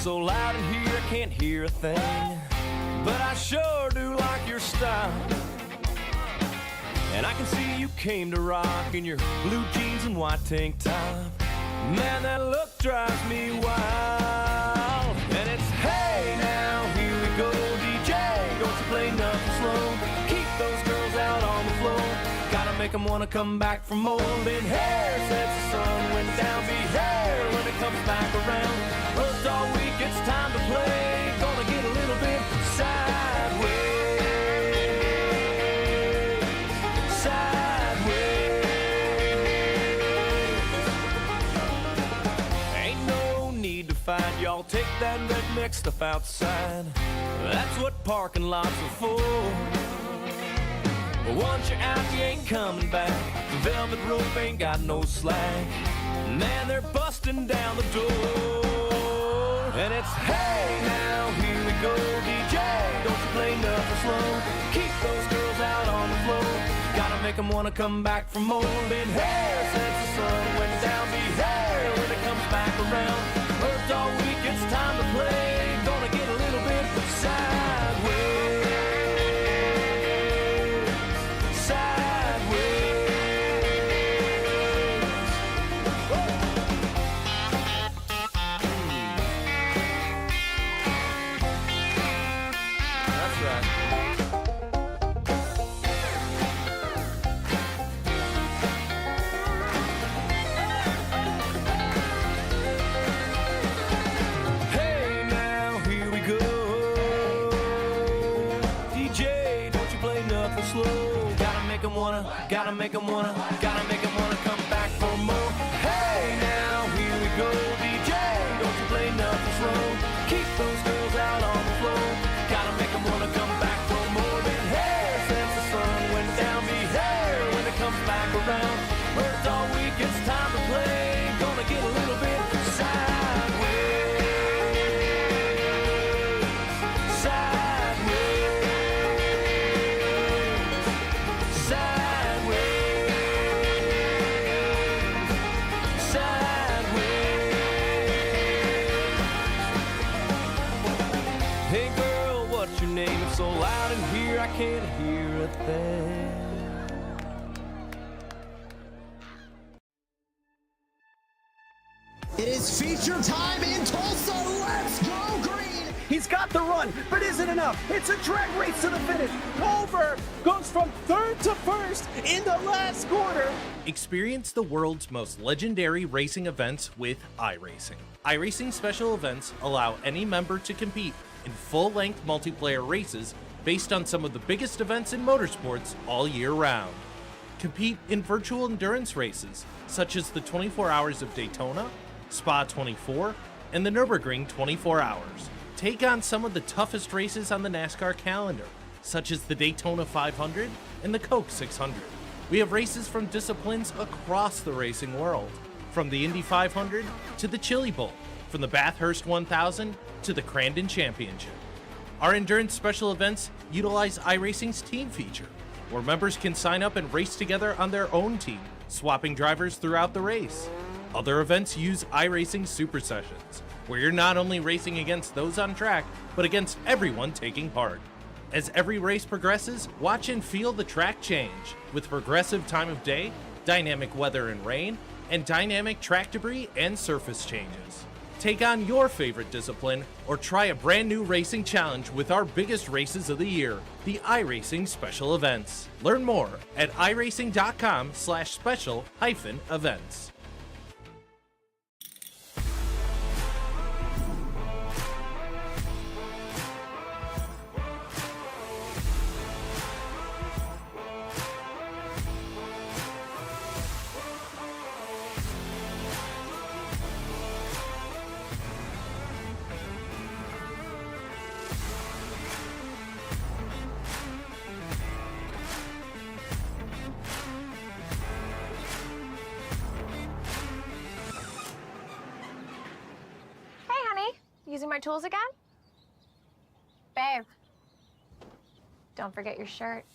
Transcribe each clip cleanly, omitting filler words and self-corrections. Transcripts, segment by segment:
so loud in here I can't hear a thing. But I sure do like your style. And I can see you came to rock in your blue jeans and white tank top. Man, that look drives me wild. And it's, hey now, here we go, DJ. Don't you play nothing slow. Keep those girls out on the floor. Gotta make them wanna come back for more. Been here since the sun went down. Be here when it comes back around. Worked all week, it's time to play. Gonna get a little bit sideways. Fight, y'all take that red mix stuff outside. That's what parking lots are for. But once you're out, you ain't coming back. The velvet rope ain't got no slack. Man, they're busting down the door. And it's, hey now, here we go, DJ. Don't you play nothing slow. Keep those girls out on the floor. Gotta make them wanna come back for more. Been here since the sun went down. Be here when it comes back around. Worked all week, it's time to play. Gonna get a little bit sideways. Sideways. That's right. Gotta make them wanna come back for more. Hey now, here we go, DJ. Don't you play nothing slow. Keep those girls out on the floor. Gotta make them wanna come back for more. Been here since the sun went down. Be here when it comes back around. Worked all week, it's time to play. Gonna get a little bit sideways. So loud in here I can't hear a thing. It is feature time in Tulsa. Let's go green. He's got the run, but isn't enough. It's a drag race to the finish. Culver goes from third to first in the last quarter. Experience the world's most legendary racing events with iRacing. iRacing special events allow any member to compete in full-length multiplayer races based on some of the biggest events in motorsports all year round. Compete in virtual endurance races such as the 24 Hours of Daytona, Spa 24, and the Nürburgring 24 Hours. Take on some of the toughest races on the NASCAR calendar, such as the Daytona 500 and the Coke 600. We have races from disciplines across the racing world, from the Indy 500 to the Chili Bowl, from the Bathurst 1000 to the Crandon Championship. Our endurance special events utilize iRacing's team feature, where members can sign up and race together on their own team, swapping drivers throughout the race. Other events use iRacing Super Sessions, where you're not only racing against those on track, but against everyone taking part. As every race progresses, watch and feel the track change, with progressive time of day, dynamic weather and rain, and dynamic track debris and surface changes. Take on your favorite discipline or try a brand new racing challenge with our biggest races of the year, the iRacing Special Events. Learn more at iracing.com/special-events. Using my tools again? Babe, don't forget your shirt.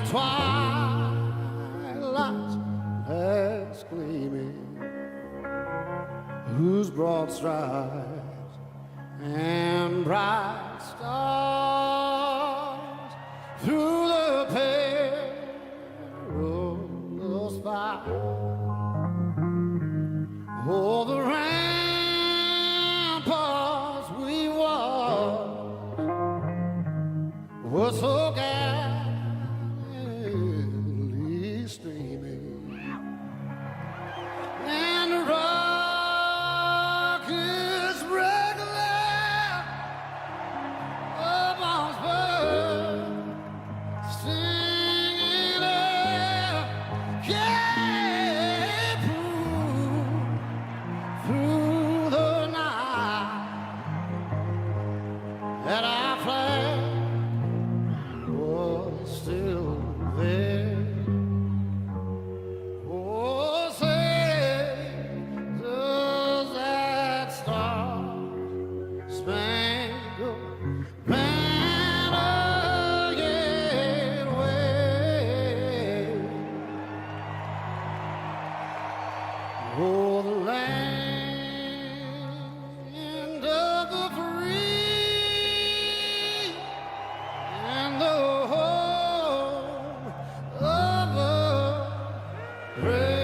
twilight that's gleaming, whose broad stripes and bright stars through the perilous fight. Oh, the ramparts we watched were so gallantly streaming, and the rockets regular upon spur, singing out, yeah, through the night that our flag was still there. Oh, say, does that star-spangled banner yet wave? Oh, the land of the free and the home of the brave.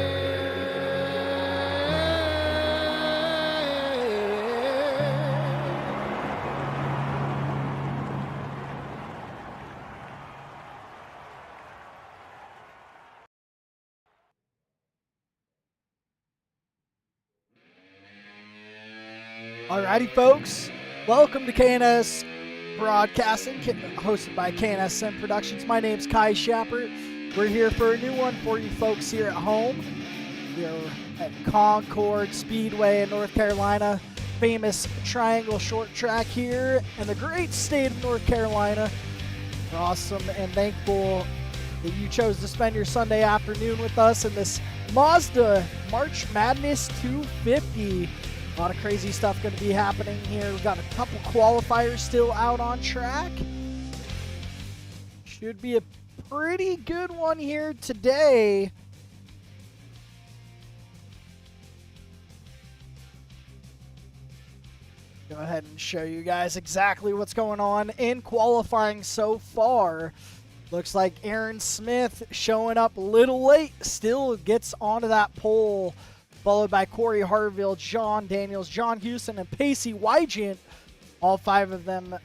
Alrighty, folks. Welcome to K&S Broadcasting, hosted by K&S Sim Productions. My name's Kai Shapert. We're here for a new one for you folks here at home. We're at Concord Speedway in North Carolina, famous triangle short track here in the great state of North Carolina. We're awesome and thankful that you chose to spend your Sunday afternoon with us in this Mazda March Madness 250. A lot of crazy stuff going to be happening here. We've got a couple qualifiers still out on track. Should be a pretty good one here today. Go ahead and show you guys exactly what's going on in qualifying so far. Looks like Aaron Smith showing up a little late, still gets onto that pole, followed by Corey Harville, John Daniels, John Houston, and Pacey Wygant. All five of them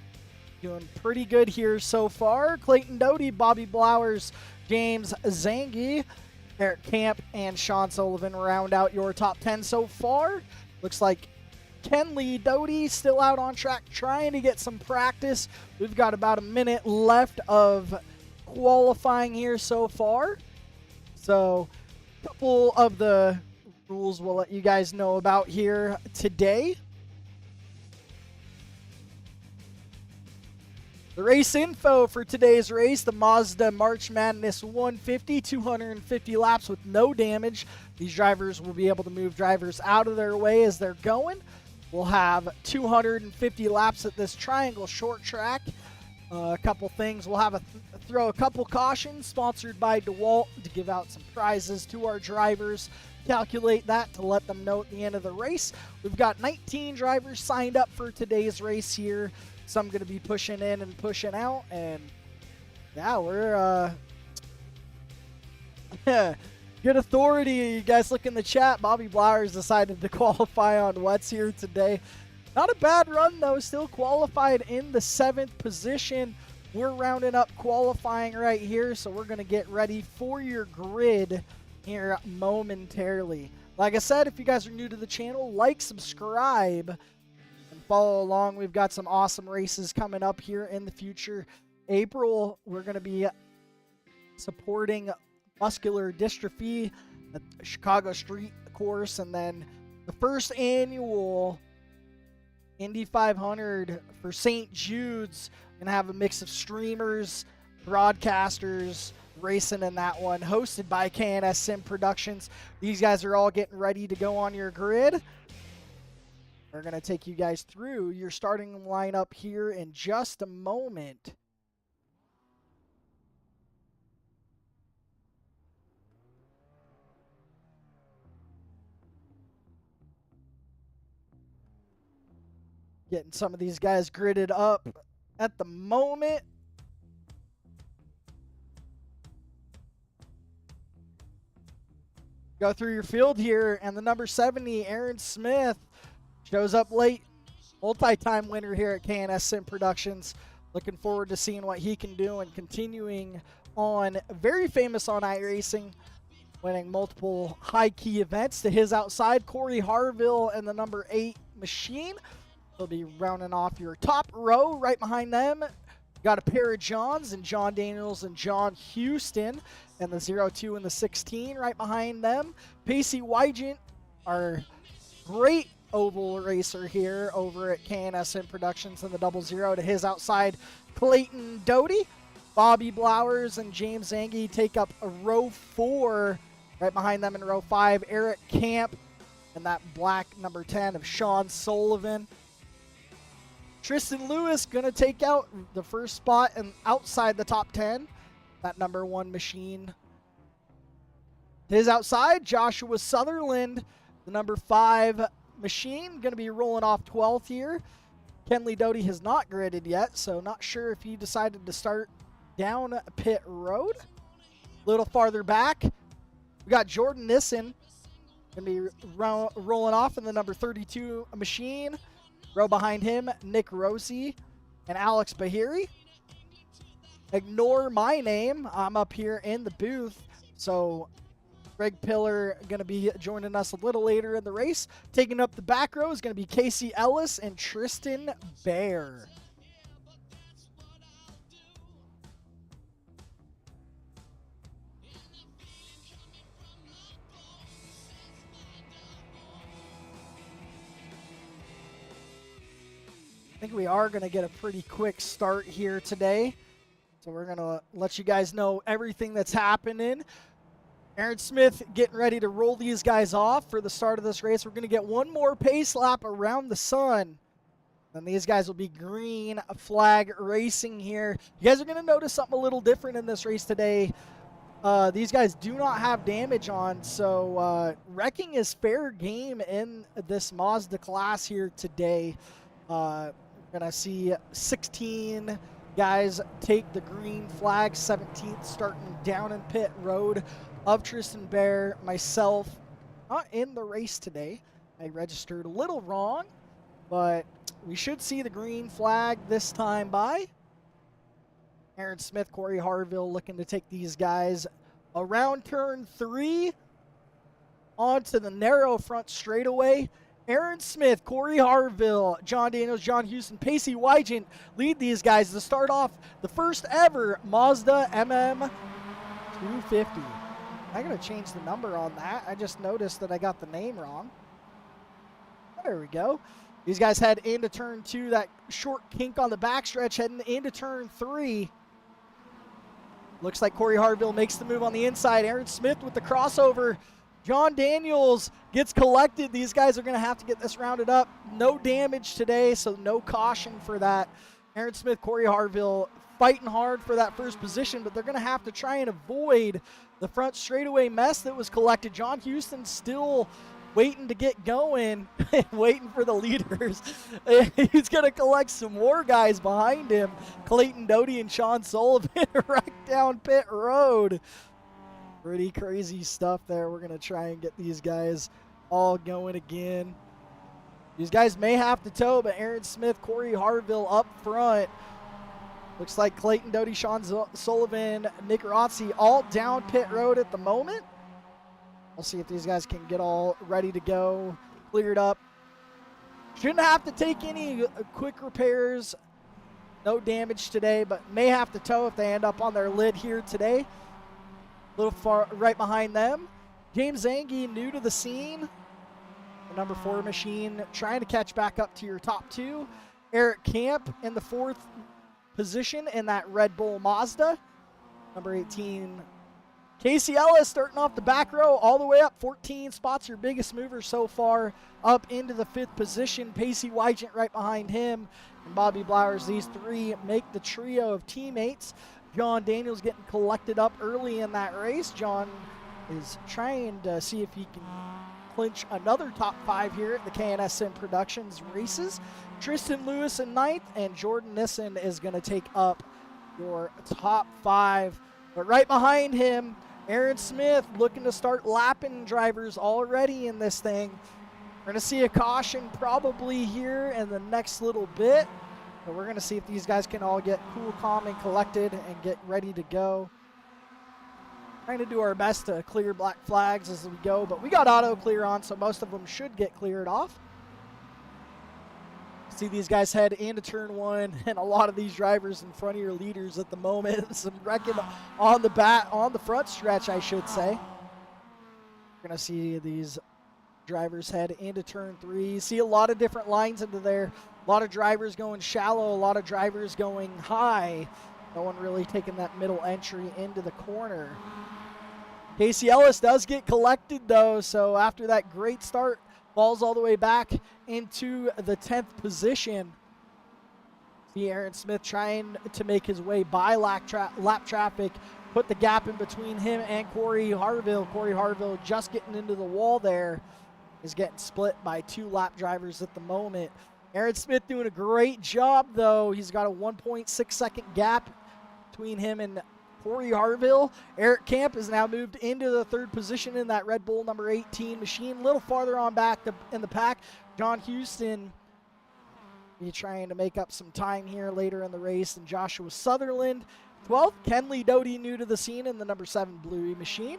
doing pretty good here so far. Clayton Doty, Bobby Blowers, James Zangi, Eric Camp, and Sean Sullivan round out your top 10 so far. Looks like Kenley Doty still out on track trying to get some practice. We've got about a minute left of qualifying here so far. So a couple of the rules we'll let you guys know about here today. The race info for today's race, the Mazda March Madness 150, 250 laps with no damage. These drivers will be able to move drivers out of their way as they're going. We'll have 250 laps at this triangle short track. A couple things. We'll have throw a couple cautions sponsored by DeWalt to give out some prizes to our drivers. Calculate that to let them know at the end of the race. We've got 19 drivers signed up for today's race here. Some going to be pushing in and pushing out, and yeah, we're good authority. You guys look in the chat. Bobby Blowers decided to qualify on wets here today. Not a bad run though. Still qualified in the 7th position. We're rounding up qualifying right here, so we're going to get ready for your grid here momentarily. Like I said, if you guys are new to the channel, like, subscribe, and follow along. We've got some awesome races coming up here in the future. April, we're going to be supporting muscular dystrophy at the Chicago Street course, and then the first annual Indy 500 for St. Jude's. Gonna have a mix of streamers, broadcasters racing in that one, hosted by K&S Sim Productions. These guys are all getting ready to go on your grid. We're gonna take you guys through your starting lineup here in just a moment. Getting some of these guys gridded up at the moment. Go through your field here, and the number 70, Aaron Smith, shows up late. Multi-time winner here at K&S Sim Productions. Looking forward to seeing what he can do and continuing on. Very famous on iRacing, winning multiple high-key events. To his outside, Corey Harville and the number 8 Machine. They'll be rounding off your top row. Right behind them, got a pair of Johns and John Daniels and John Houston. And the 02 and the 16 right behind them. Pacey Wygant, our great oval racer here over at K&S Productions, and the 00 to his outside, Clayton Doty. Bobby Blowers and James Zangi take up a row 4. Right behind them in row 5, Eric Camp and that black number 10 of Sean Sullivan. Tristan Lewis going to take out the first spot and outside the top 10. That number 1 Machine. His outside, Joshua Sutherland, the number 5 Machine, going to be rolling off 12th here. Kenley Doty has not gridded yet, so not sure if he decided to start down pit road. A little farther back, we got Jordan Nissen, going to be rolling off in the number 32 Machine. Row behind him, Nick Rossi and Alex Bahiri. Ignore my name. I'm up here in the booth. So Greg Pillar going to be joining us a little later in the race. Taking up the back row is going to be Casey Ellis and Tristan Bear. I think we are going to get a pretty quick start here today. So we're going to let you guys know everything that's happening. Aaron Smith getting ready to roll these guys off for the start of this race. We're going to get one more pace lap around the sun. And these guys will be green flag racing here. You guys are going to notice something a little different in this race today. These guys do not have damage on, so wrecking is fair game in this Mazda class here today. We're going to see 16 guys take the green flag, 17th starting down in pit road of Tristan Bear. Myself, not in the race today. I registered a little wrong, but we should see the green flag this time by. Aaron Smith, Corey Harville looking to take these guys around turn 3 onto the narrow front straightaway. Aaron Smith, Corey Harville, John Daniels, John Houston, Pacey Wygant lead these guys to start off the first ever Mazda MM250. I'm going to change the number on that. I just noticed that I got the name wrong. There we go. These guys head into turn 2, that short kink on the backstretch, heading into turn 3. Looks like Corey Harville makes the move on the inside. Aaron Smith with the crossover. John Daniels gets collected. These guys are going to have to get this rounded up. No damage today, so no caution for that. Aaron Smith, Corey Harville fighting hard for that first position, but they're going to have to try and avoid the front straightaway mess that was collected. John Houston still waiting to get going, waiting for the leaders. He's going to collect some more guys behind him. Clayton Doty and Sean Sullivan right down pit road. Pretty crazy stuff there. We're going to try and get these guys all going again. These guys may have to tow, but Aaron Smith, Corey Harville up front. Looks like Clayton Doty, Sean Sullivan, Nick Rossi all down pit road at the moment. We'll see if these guys can get all ready to go, cleared up. Shouldn't have to take any quick repairs. No damage today, but may have to tow if they end up on their lid here today. A little far right behind them. James Zangi, new to the scene. The number 4 Machine trying to catch back up to your top 2. Eric Camp in the 4th position in that Red Bull Mazda. Number 18, Casey Ellis starting off the back row all the way up 14 spots, your biggest mover so far, up into the 5th position. Pacey Wygant right behind him, and Bobby Blowers. These 3 make the trio of teammates. John Daniels getting collected up early in that race. John is trying to see if he can clinch another top 5 here at the K&S Productions races. Tristan Lewis in 9th, and Jordan Nissen is going to take up your top 5. But right behind him, Aaron Smith looking to start lapping drivers already in this thing. We're going to see a caution probably here in the next little bit. But we're going to see if these guys can all get cool, calm, and collected and get ready to go. Trying to do our best to clear black flags as we go, but we got auto clear on, so most of them should get cleared off. See these guys head into turn 1, and a lot of these drivers in front of your leaders at the moment. Some wrecking on the front stretch, I should say. We're going to see these drivers head into turn 3. See a lot of different lines into there. A lot of drivers going shallow, a lot of drivers going high. No one really taking that middle entry into the corner. Casey Ellis does get collected though, so after that great start, falls all the way back into the 10th position. See Aaron Smith trying to make his way by lap traffic, put the gap in between him and Corey Harville. Corey Harville just getting into the wall there, is getting split by 2 lap drivers at the moment. Aaron Smith doing a great job though. He's got a 1.6 second gap between him and Corey Harville. Eric Camp has now moved into the 3rd position in that Red Bull number 18 machine. A little farther on back in the pack. John Houston be trying to make up some time here later in the race. And Joshua Sutherland, 12th. Kenley Doty new to the scene in the number 7 Bluey machine.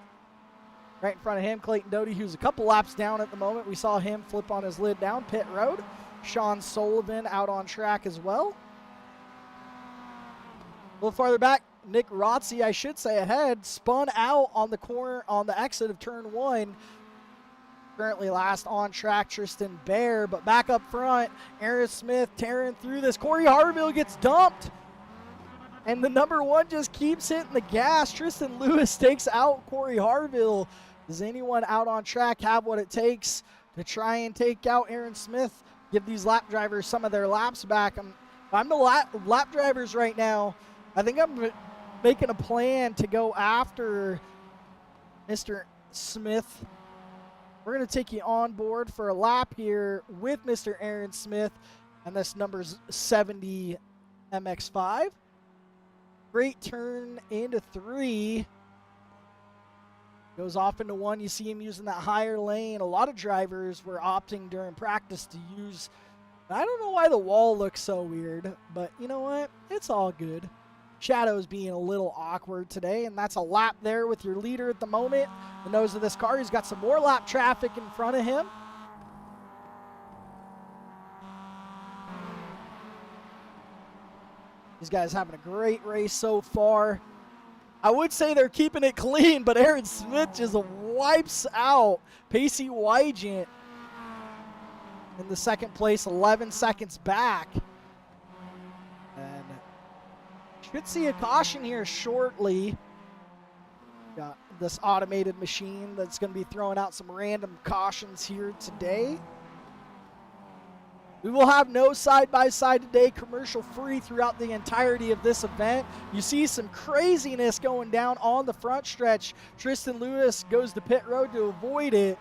Right in front of him, Clayton Doty, who's a couple laps down at the moment. We saw him flip on his lid down pit road. Sean Sullivan out on track as well. A little farther back, Nick Rotzi, I should say, ahead, spun out on the corner on the exit of turn 1. Currently last on track, Tristan Bear, but back up front, Aaron Smith tearing through this. Corey Harville gets dumped, and the number 1 just keeps hitting the gas. Tristan Lewis takes out Corey Harville. Does anyone out on track have what it takes to try and take out Aaron Smith? Give these lap drivers some of their laps back. I'm the lap drivers right now. I think I'm making a plan to go after Mr. Smith. We're going to take you on board for a lap here with Mr. Aaron Smith and this number 70 MX5. Great turn into 3. Goes off into 1. You see him using that higher lane. A lot of drivers were opting during practice to use. I don't know why the wall looks so weird, but you know what? It's all good. Shadow's being a little awkward today, and that's a lap there with your leader at the moment. The nose of this car, he's got some more lap traffic in front of him. These guys having a great race so far. I would say they're keeping it clean, but Aaron Smith just wipes out Pacey Wygant in the 2nd place, 11 seconds back. And should see a caution here shortly. Got this automated machine that's going to be throwing out some random cautions here today. We will have no side-by-side today, commercial-free throughout the entirety of this event. You see some craziness going down on the front stretch. Tristan Lewis goes to pit road to avoid it.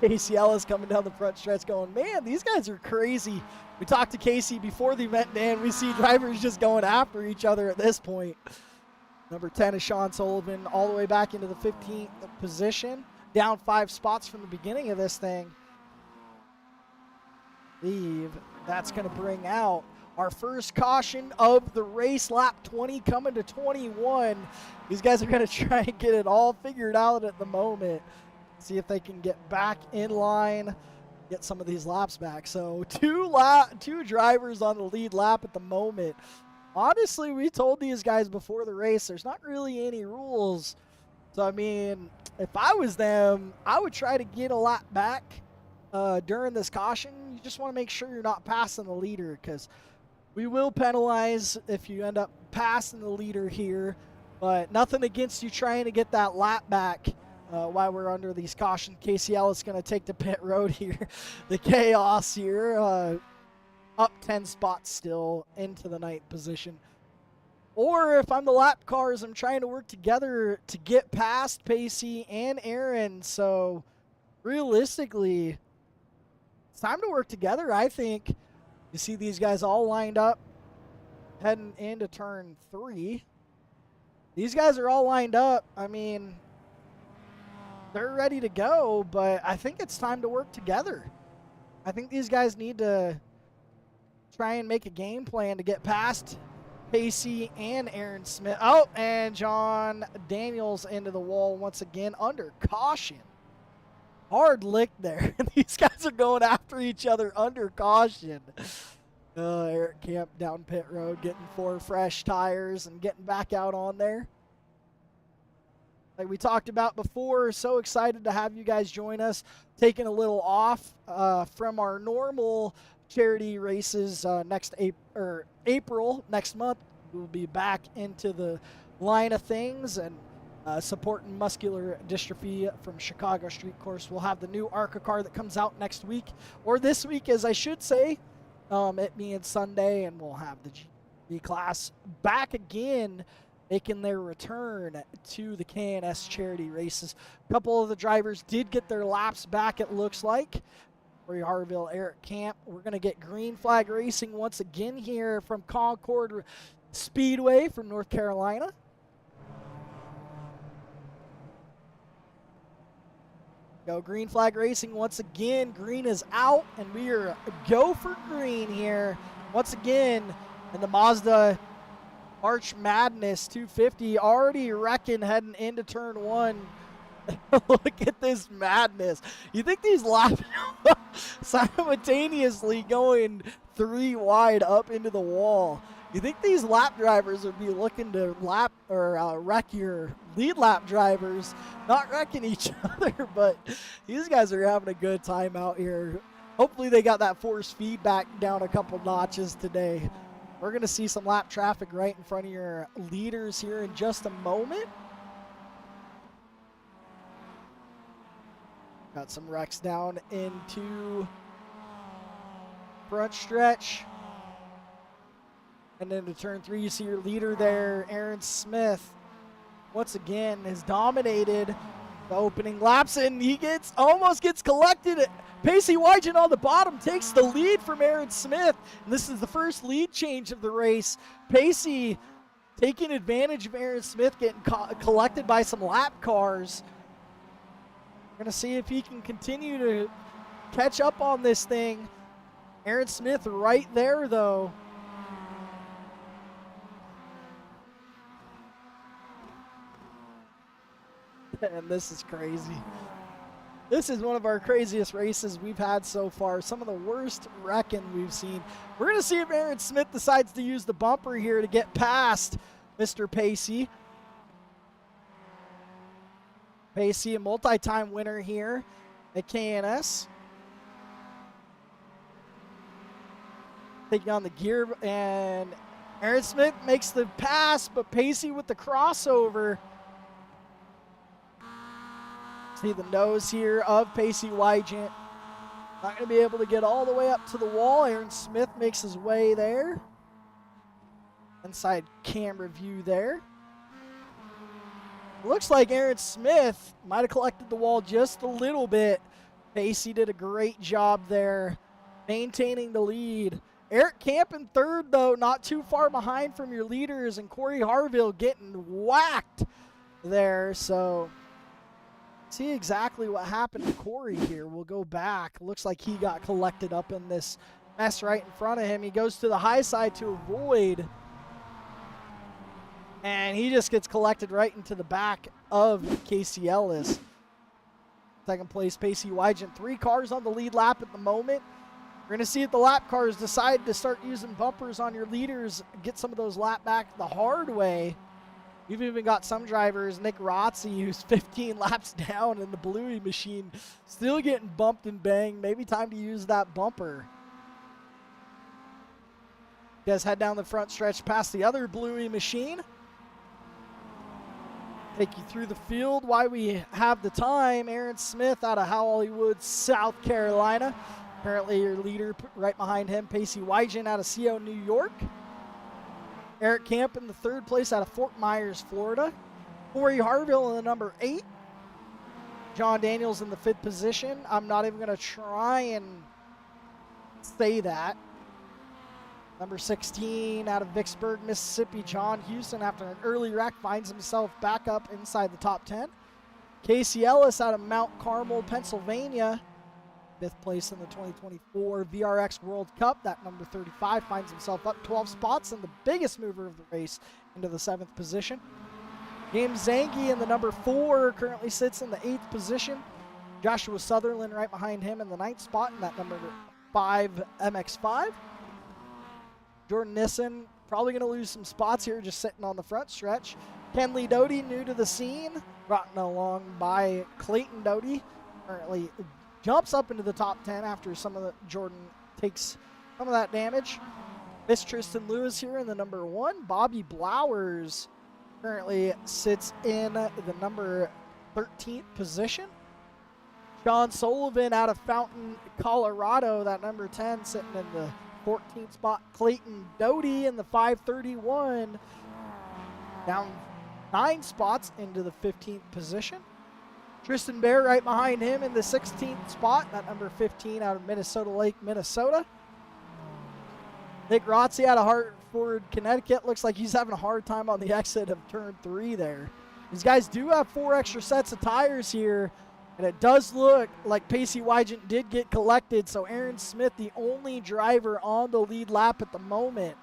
Casey Ellis coming down the front stretch going, man, these guys are crazy. We talked to Casey before the event, man. We see drivers just going after each other at this point. Number 10 is Sean Sullivan all the way back into the 15th position. Down 5 spots from the beginning of this thing. That's going to bring out our first caution of the race, lap 20 coming to 21. These guys are going to try and get it all figured out at the moment. See if they can get back in line, get some of these laps back. So two drivers on the lead lap at the moment. Honestly, we told these guys before the race, there's not really any rules. So, I mean, if I was them, I would try to get a lap back during this caution. You just want to make sure you're not passing the leader, because we will penalize if you end up passing the leader here. But nothing against you trying to get that lap back while we're under these caution. Casey Ellis going to take the pit road here. The chaos here. Up 10 spots still into the 9th position. Or if I'm the lap cars, I'm trying to work together to get past Pacey and Aaron. So realistically, it's time to work together, I think. You see these guys all lined up heading into turn 3. These guys are all lined up. I mean, they're ready to go, but I think it's time to work together. I think these guys need to try and make a game plan to get past Pacey and Aaron Smith. Oh, and John Daniels into the wall once again under caution. Hard lick there. These guys are going after each other under caution. Eric Camp down pit road getting 4 fresh tires and getting back out on there. Like we talked about before, so excited to have you guys join us. Taking a little off from our normal charity races next April next month. We'll be back into the line of things and supporting muscular dystrophy from Chicago Street Course. We'll have the new ARCA car that comes out next week, or this week as I should say, it being Sunday, and we'll have the G class back again, making their return to the K&S charity races. A couple of the drivers did get their laps back, it looks like. Corey Harville, Eric Camp. We're going to get green flag racing once again here from Concord Speedway from North Carolina. Go green flag racing once again. Green is out, and we are go for green here once again. And the Mazda March Madness 250 already wrecking heading into turn 1. Look at this madness. You think these laps simultaneously going 3 wide up into the wall. You think these lap drivers would be looking to lap or wreck your lead lap drivers, not wrecking each other, but these guys are having a good time out here. Hopefully they got that force feedback down a couple notches today. We're going to see some lap traffic right in front of your leaders here in just a moment. Got some wrecks down into front stretch. And into turn 3, you see your leader there, Aaron Smith. Once again, has dominated the opening laps, and he almost gets collected. Pacey Wygen on the bottom takes the lead from Aaron Smith. And this is the first lead change of the race. Pacey taking advantage of Aaron Smith getting collected by some lap cars. We're going to see if he can continue to catch up on this thing. Aaron Smith right there, though. And this is crazy. This is one of our craziest races we've had so far. Some of the worst wrecking we've seen. We're going to see if Aaron Smith decides to use the bumper here to get past Mr. Pacey. Pacey, a multi-time winner here at K&S. Taking on the gear, and Aaron Smith makes the pass, but Pacey with the crossover. See the nose here of Pacey Wygen. Not going to be able to get all the way up to the wall. Aaron Smith makes his way there. Inside camera view there. Looks like Aaron Smith might have collected the wall just a little bit. Pacey did a great job there, maintaining the lead. Eric Camp in third, though, not too far behind from your leaders, and Corey Harville getting whacked there. So see exactly what happened to Corey here. We'll go back. Looks like he got collected up in this mess right in front of him. He goes to the high side to avoid, and he just gets collected right into the back of Casey Ellis. Second place, Pacey Wygen. 3 cars on the lead lap at the moment. We're going to see if the lap cars decide to start using bumpers on your leaders, get some of those lap back the hard way. You've even got some drivers, Nick Rotzi, who's 15 laps down in the Bluey machine, still getting bumped and banged. Maybe time to use that bumper. You guys head down the front stretch past the other Bluey machine. Take you through the field while we have the time. Aaron Smith out of Hollywood, South Carolina. Apparently your leader right behind him, Pacey Wygen out of CO, New York. Eric Camp in the third place out of Fort Myers, Florida. Corey Harville in the number 8. John Daniels in the 5th position. I'm not even going to try and say that. Number 16 out of Vicksburg, Mississippi, John Houston, after an early wreck, finds himself back up inside the top 10. Casey Ellis out of Mount Carmel, Pennsylvania, 5th place in the 2024 VRX World Cup. That number 35 finds himself up 12 spots and the biggest mover of the race into the 7th position. James Zangi in the number 4 currently sits in the 8th position. Joshua Sutherland right behind him in the 9th spot in that number 5 MX5. Jordan Nissen probably going to lose some spots here just sitting on the front stretch. Kenley Doty, new to the scene, brought along by Clayton Doty, currently jumps up into the top 10 after Jordan takes some of that damage. Miss Tristan Lewis here in the number 1. Bobby Blowers currently sits in the number 13th position. Sean Sullivan out of Fountain, Colorado, that number 10 sitting in the 14th spot. Clayton Doty in the 531, down 9 spots into the 15th position. Tristan Bear right behind him in the 16th spot, that number 15 out of Minnesota Lake, Minnesota. Nick Rotzi out of Hartford, Connecticut. Looks like he's having a hard time on the exit of turn 3 there. These guys do have 4 extra sets of tires here, and it does look like Pacey Wygant did get collected, so Aaron Smith, the only driver on the lead lap at the moment.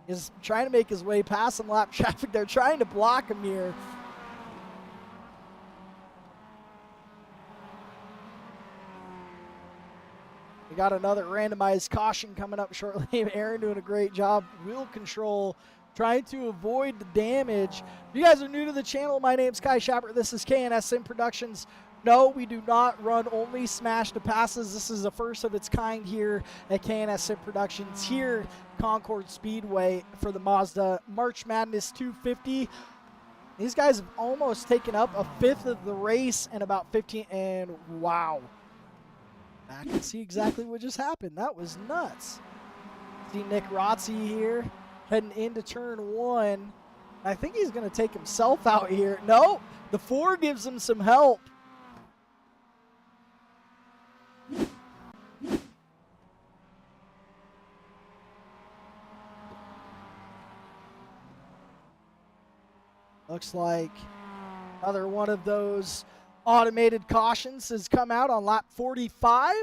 Is trying to make his way past some lap traffic. They're trying to block him here. We got another randomized caution coming up shortly. Aaron doing a great job. Wheel control, trying to avoid the damage. If you guys are new to the channel, my name's Kai Schapper. This is K&S Sim Productions. No, we do not run only smash to passes. This is the first of its kind here at K&S Sim Productions here Concord Speedway for the Mazda March Madness 250. These guys have almost taken up a 5th of the race in about 15, and wow. I can see exactly what just happened. That was nuts. See Nick Rotzi here heading into turn 1. I think he's going to take himself out here. No, the 4 gives him some help. Looks like another one of those automated cautions has come out on lap 45.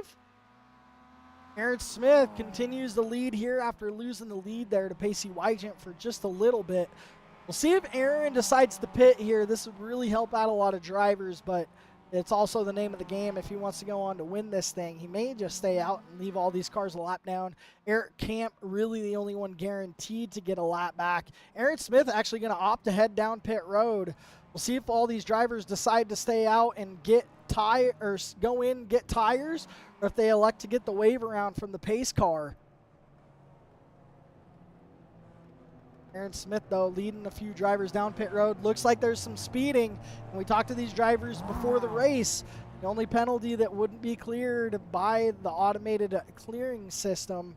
Aaron Smith continues the lead here after losing the lead there to Pacey Wygant for just a little bit. We'll see if Aaron decides to pit here. This would really help out a lot of drivers, but it's also the name of the game. If he wants to go on to win this thing, he may just stay out and leave all these cars a lap down. Eric Camp, really the only one guaranteed to get a lap back. Aaron Smith actually going to opt to head down pit road. We'll see if all these drivers decide to stay out and get go in, get tires, or if they elect to get the wave around from the pace car. Aaron Smith, though, leading a few drivers down pit road. Looks like there's some speeding. And we talked to these drivers before the race. The only penalty that wouldn't be cleared by the automated clearing system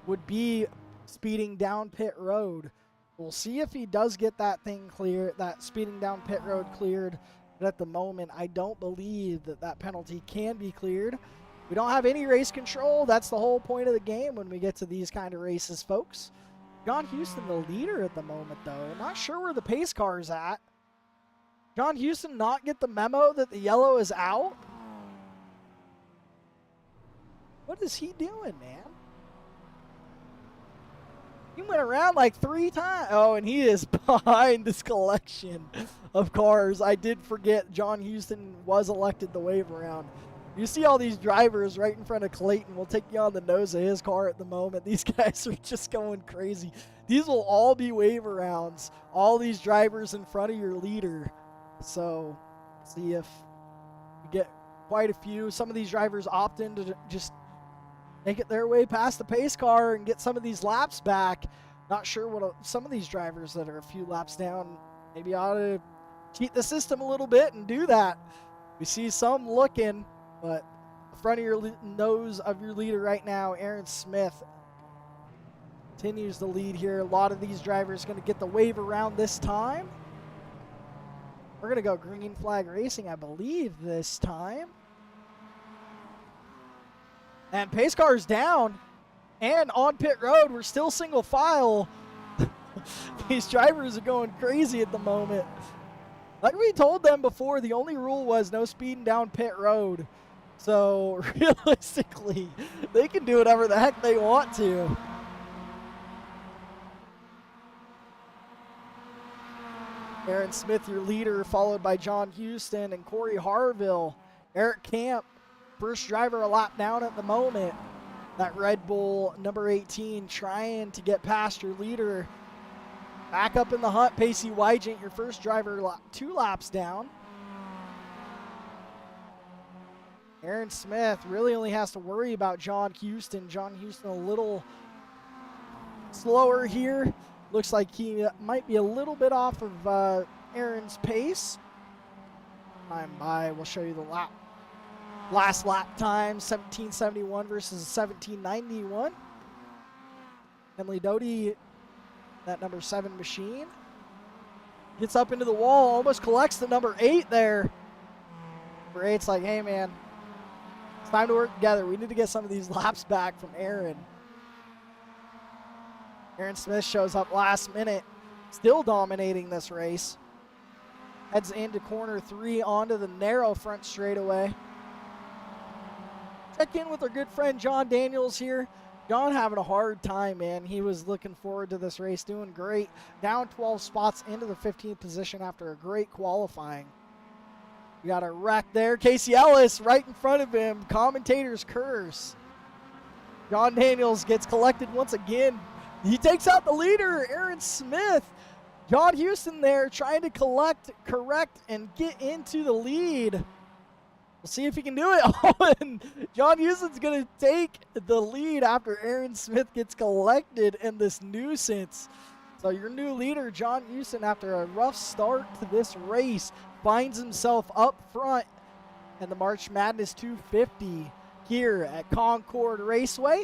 would be speeding down pit road. We'll see if he does get that thing clear, that speeding down pit road cleared. But at the moment, I don't believe that that penalty can be cleared. We don't have any race control. That's the whole point of the game when we get to these kind of races, folks. John Houston, the leader at the moment, though. Not sure where the pace car is at. John Houston not get the memo that the yellow is out? What is he doing, man? He went around like 3 times. Oh, and he is behind this collection of cars. I did forget John Houston was elected the wave around. You see all these drivers right in front of Clayton. We'll take you on the nose of his car at the moment. These guys are just going crazy. These will all be wave arounds. All these drivers in front of your leader. So, see if we get quite a few. Some of these drivers opt in to just make it their way past the pace car and get some of these laps back. Not sure what some of these drivers that are a few laps down maybe ought to cheat the system a little bit and do that. We see some looking, but the front of your nose of your leader right now, Aaron Smith, continues to lead here. A lot of these drivers going to get the wave around this time. We're going to go green flag racing, I believe, this time. And pace car's down. And on pit road, we're still single file. These drivers are going crazy at the moment. Like we told them before, the only rule was no speeding down pit road. So realistically, they can do whatever the heck they want to. Aaron Smith, your leader, followed by John Houston and Corey Harville. Eric Camp, first driver a lap down at the moment. That Red Bull number 18 trying to get past your leader. Back up in the hunt, Pacey Wygent, your first driver 2 laps down. Aaron Smith really only has to worry about John Houston. John Houston a little slower here. Looks like he might be a little bit off of Aaron's pace. Time by, we'll show you the lap. Last lap time, 1771 versus 1791. Emily Doty, that number 7 machine. Gets up into the wall, almost collects the number 8 there. Number 8's like, hey man, it's time to work together. We need to get some of these laps back from Aaron. Aaron Smith shows up last minute, still dominating this race. Heads into corner 3 onto the narrow front straightaway. Check in with our good friend John Daniels here. John having a hard time, man. He was looking forward to this race, doing great. Down 12 spots into the 15th position after a great qualifying. We got a wreck there. Casey Ellis right in front of him. Commentator's curse. John Daniels gets collected once again. He takes out the leader, Aaron Smith. John Houston there trying to correct, and get into the lead. We'll see if he can do it. Oh, and John Houston's going to take the lead after Aaron Smith gets collected in this nuisance. So your new leader, John Houston, after a rough start to this race, finds himself up front in the March Madness 250 here at Concord Raceway.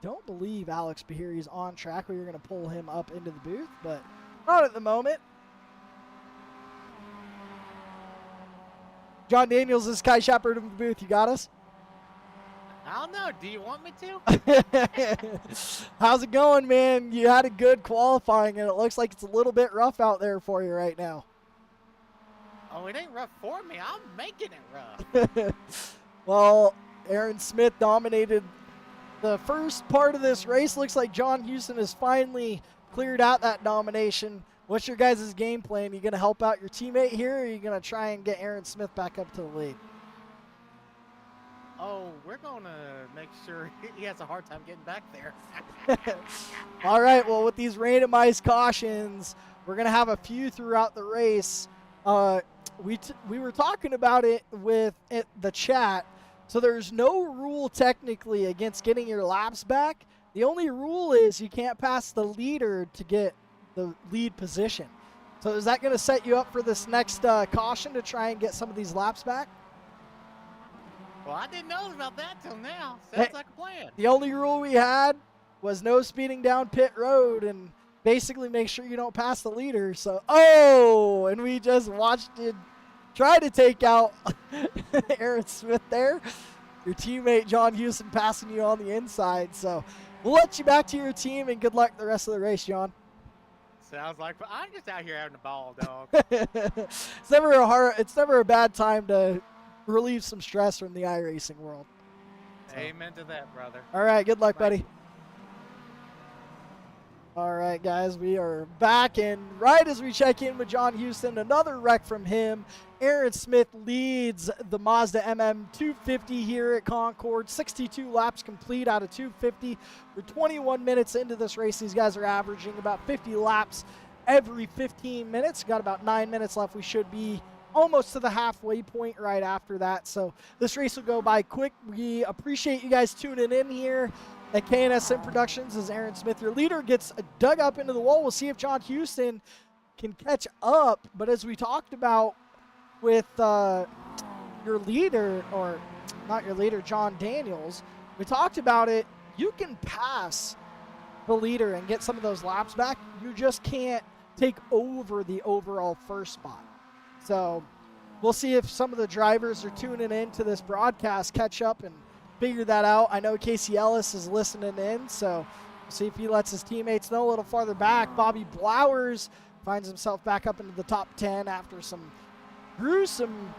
Don't believe Alex Bahiri's on track. We were going to pull him up into the booth, but not at the moment. John Daniels is Kai Shepard in the booth. You got us? I don't know. Do you want me to? How's it going, man? You had a good qualifying, and it looks like it's a little bit rough out there for you right now. Oh, it ain't rough for me. I'm making it rough. Well, Aaron Smith dominated the first part of this race. Looks like John Houston has finally cleared out that domination. What's your guys' game plan? You going to help out your teammate here, or are you going to try and get Aaron Smith back up to the lead? Oh, we're going to make sure he has a hard time getting back there. All right, well, with these randomized cautions, we're going to have a few throughout the race. We were talking about it with the chat. So there's no rule technically against getting your laps back. The only rule is you can't pass the leader to get the lead position. So is that going to set you up for this next caution to try and get some of these laps back? Well, I didn't know about that till now. Sounds like a plan. The only rule we had was no speeding down pit road and basically make sure you don't pass the leader. So, oh, and we just watched it try to take out Aaron Smith there. Your teammate John Houston passing you on the inside. So we'll let you back to your team, and good luck the rest of the race, John. Sounds like I'm just out here having a ball, dog. It's never a bad time to relieve some stress from the iRacing world. So. Amen to that, brother. All right, good luck, buddy. All right, guys, we are back, and right as we check in with John Houston, another wreck from him. Aaron Smith leads the Mazda MM250 here at Concord. 62 laps complete out of 250. We're 21 minutes into this race. These guys are averaging about 50 laps every 15 minutes. Got about 9 minutes left. We should be almost to the halfway point right after that. So this race will go by quick. We appreciate you guys tuning in here at K&S Productions as Aaron Smith, your leader, gets dug up into the wall. We'll see if John Houston can catch up. But as we talked about with your leader, or not your leader, John Daniels, we talked about it. you can pass the leader and get some of those laps back. You just can't take over the overall first spot. So we'll see if some of the drivers are tuning into this broadcast, catch up and figure that out. I know Casey Ellis is listening in, so we'll see if he lets his teammates know a little farther back. Bobby Blowers finds himself back up into the top 10 after some gruesome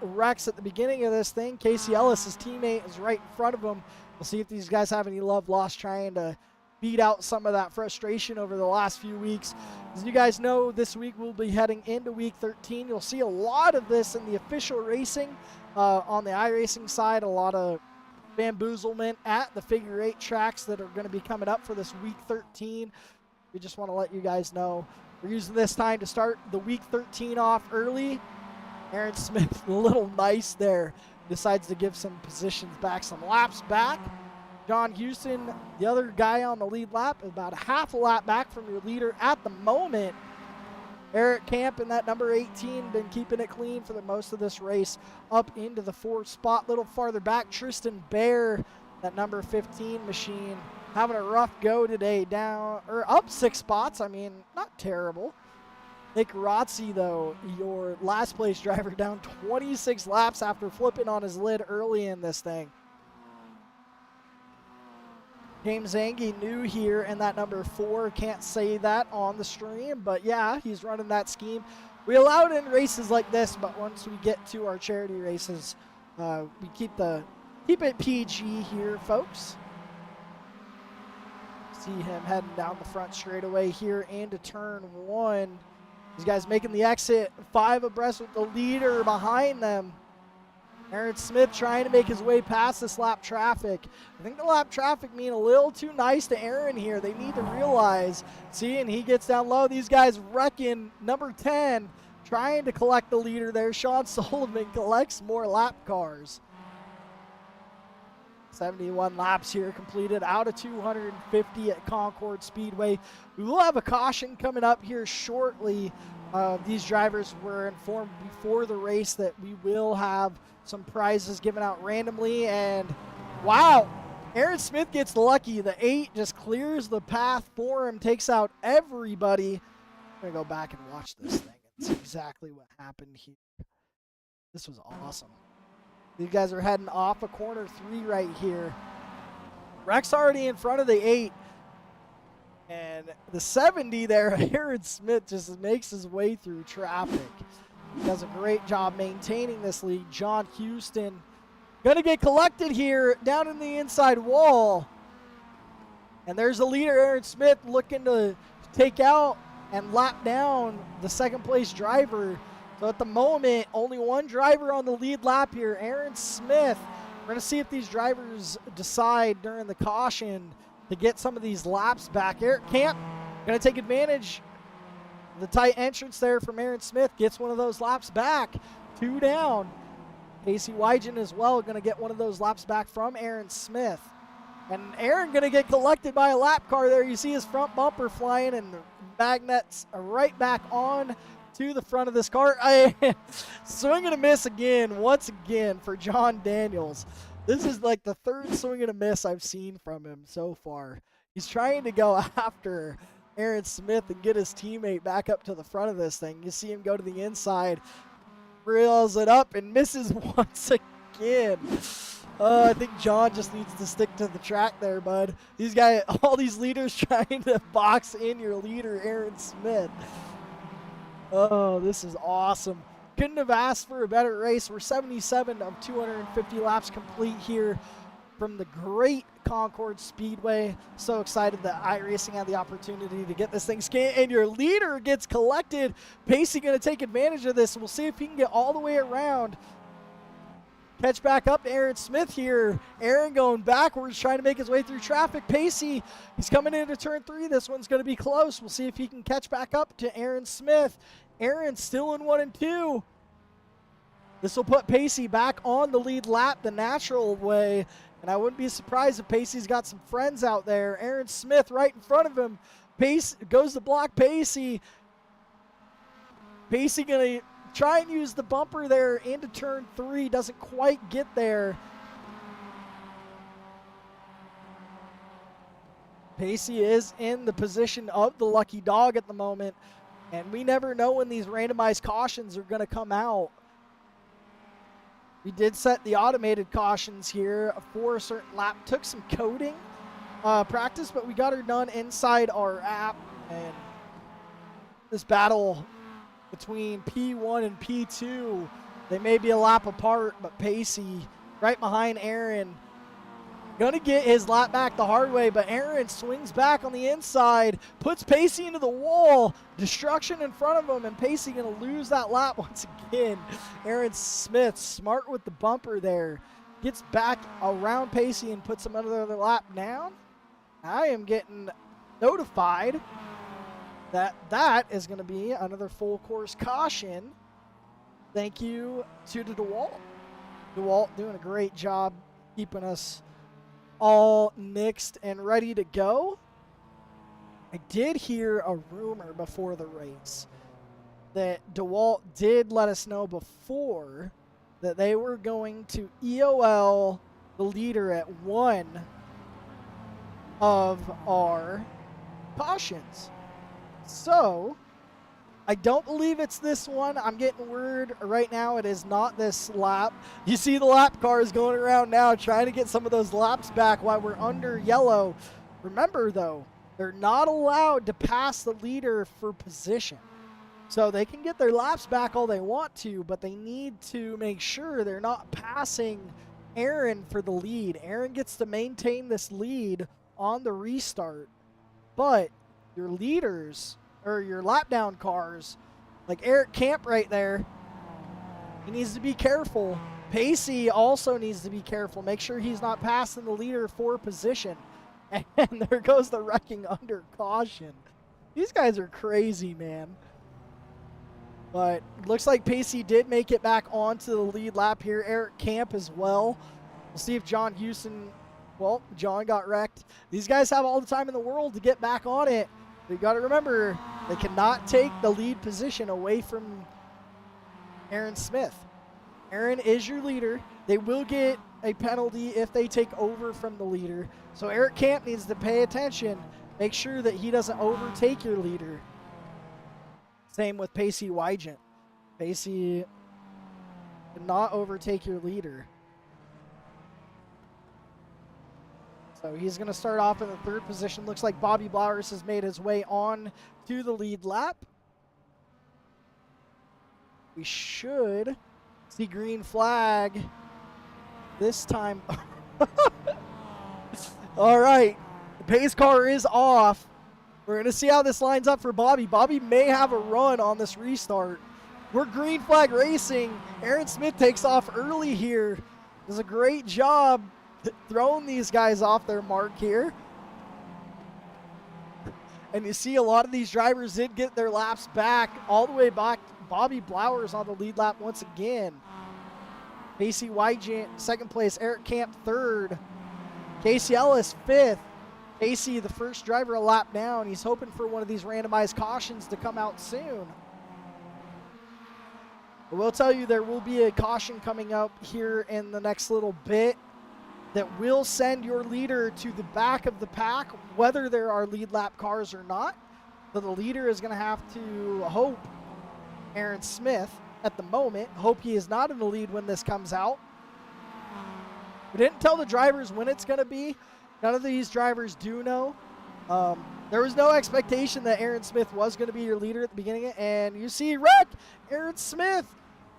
wrecks at the beginning of this thing. Casey Ellis, his teammate, is right in front of him. We'll see if these guys have any love lost trying to beat out some of that frustration over the last few weeks. As you guys know, this week we'll be heading into week 13. You'll see a lot of this in the official racing on the iRacing side, a lot of bamboozlement at the figure 8 tracks that are going to be coming up for this week 13. We just want to let you guys know we're using this time to start the week 13 off early. Aaron Smith, a little nice there, decides to give some positions back, some laps back. John Houston, the other guy on the lead lap, about a half a lap back from your leader at the moment. Eric Camp in that number 18, been keeping it clean for the most of this race, up into the 4th spot. A little farther back, Tristan Bear, that number 15 machine, having a rough go today, down or up 6 spots. I mean, not terrible. Nick Rotzi, though, your last place driver, down 26 laps after flipping on his lid early in this thing. James Zangi new here in that number 4. Can't say that on the stream, but yeah, he's running that scheme. We allow it in races like this, but once we get to our charity races, we keep it PG here, folks. See him heading down the front straightaway here into turn 1. These guys making the exit, 5 abreast with the leader behind them. Aaron Smith trying to make his way past this lap traffic. I think the lap traffic mean a little too nice to Aaron here. They need to realize. See, and he gets down low. These guys wrecking number 10, trying to collect the leader there. Sean Sullivan collects more lap cars. 71 laps here completed out of 250 at Concord Speedway. We will have a caution coming up here shortly. These drivers were informed before the race that we will have some prizes given out randomly, and wow, Aaron Smith gets lucky. The 8 just clears the path for him, takes out everybody. I'm gonna go back and watch this thing and see exactly what happened here. This was awesome. These guys are heading off of corner 3 right here. Rex already in front of the 8. And the 70 there, Aaron Smith just makes his way through traffic. He does a great job maintaining this lead. John Houston gonna get collected here down in the inside wall. And there's the leader, Aaron Smith, looking to take out and lap down the 2nd place driver. So at the moment, only 1 driver on the lead lap here, Aaron Smith. We're going to see if these drivers decide during the caution to get some of these laps back. Eric Camp going to take advantage of the tight entrance there from Aaron Smith. Gets one of those laps back. 2 down. Casey Wygen as well going to get one of those laps back from Aaron Smith. And Aaron going to get collected by a lap car there. You see his front bumper flying and the magnets are right back on to the front of this car. Swing and a miss again, once again for John Daniels. This is like the 3rd swing and a miss I've seen from him so far. He's trying to go after Aaron Smith and get his teammate back up to the front of this thing. You see him go to the inside, reels it up and misses once again. I think John just needs to stick to the track there, bud. These guys, all these leaders trying to box in your leader, Aaron Smith. Oh, this is awesome. Couldn't have asked for a better race. We're 77 of 250 laps complete here from the great Concord Speedway. So excited that iRacing had the opportunity to get this thing scanned, and your leader gets collected. Pacey going to take advantage of this. We'll see if he can get all the way around. Catch back up to Aaron Smith here. Aaron going backwards, trying to make his way through traffic. Pacey, he's coming into turn 3. This one's going to be close. We'll see if he can catch back up to Aaron Smith. Aaron still in 1 and 2. This will put Pacey back on the lead lap the natural way. And I wouldn't be surprised if Pacey's got some friends out there. Aaron Smith right in front of him. Pace goes to block Pacey. Pacey going to try and use the bumper there into turn 3. Doesn't quite get there. Pacey is in the position of the lucky dog at the moment, and we never know when these randomized cautions are going to come out. We did set the automated cautions here for a certain lap. Took some coding practice, but we got her done inside our app. And this battle between P1 and P2, they may be a lap apart, but Pacey right behind Aaron. Gonna get his lap back the hard way, but Aaron swings back on the inside, puts Pacey into the wall, destruction in front of him, and Pacey gonna lose that lap once again. Aaron Smith, smart with the bumper there, gets back around Pacey and puts him another lap down. I am getting notified that that is gonna be another full course caution. Thank you to DeWalt. DeWalt doing a great job keeping us all nixed and ready to go. I did hear a rumor before the race that DeWalt did let us know before that they were going to EOL the leader at one of our cautions. So I don't believe it's this one. I'm getting word right now it is not this lap. You see the lap cars going around now trying to get some of those laps back while we're under yellow. Remember, though, they're not allowed to pass the leader for position. So they can get their laps back all they want to, but they need to make sure they're not passing Aaron for the lead. Aaron gets to maintain this lead on the restart, but your leaders, or your lap down cars, like Eric Camp right there, he needs to be careful. Pacey also needs to be careful. Make sure he's not passing the leader for position. And there goes the wrecking under caution. These guys are crazy, man. But looks like Pacey did make it back onto the lead lap here. Eric Camp as well. We'll see if John Houston, well, John got wrecked. These guys have all the time in the world to get back on it. You got to remember, they cannot take the lead position away from Aaron Smith. Aaron is your leader. They will get a penalty if they take over from the leader. So Eric Camp needs to pay attention. Make sure that he doesn't overtake your leader. Same with Pacey Wygent. Pacey cannot overtake your leader. So he's going to start off in the third position. Looks like Bobby Blowers has made his way on to the lead lap. We should see green flag this time. All right. The pace car is off. We're going to see how this lines up for Bobby. Bobby may have a run on this restart. We're green flag racing. Aaron Smith takes off early here. Does a great job throwing these guys off their mark here. And you see a lot of these drivers did get their laps back all the way back. Bobby Blowers on the lead lap once again. Pacey Wygent second place. Eric Camp third. Casey Ellis fifth. Pacey the first driver a lap down. He's hoping for one of these randomized cautions to come out soon. I will tell you there will be a caution coming up here in the next little bit that will send your leader to the back of the pack, whether there are lead lap cars or not. So the leader is going to have to hope Aaron Smith at the moment. Hope he is not in the lead when this comes out. We didn't tell the drivers when it's going to be. None of these drivers do know. There was no expectation that Aaron Smith was going to be your leader at the beginning. And you see wreck, Aaron Smith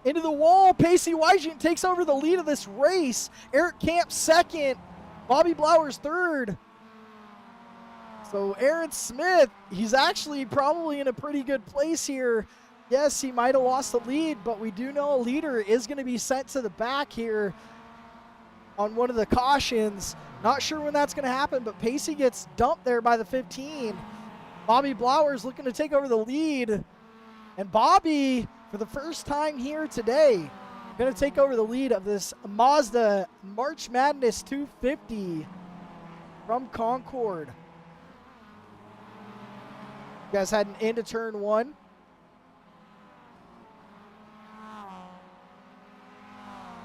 into the wall. Pacey Wygent takes over the lead of this race. Eric Camp second. Bobby Blowers third. So Aaron Smith, he's actually probably in a pretty good place here. Yes, he might have lost the lead, but we do know a leader is going to be sent to the back here on one of the cautions. Not sure when that's going to happen, but Pacey gets dumped there by the 15. Bobby Blowers looking to take over the lead. And Bobby, for the first time here today, going to take over the lead of this Mazda March Madness 250 from Concord. You guys heading into turn one.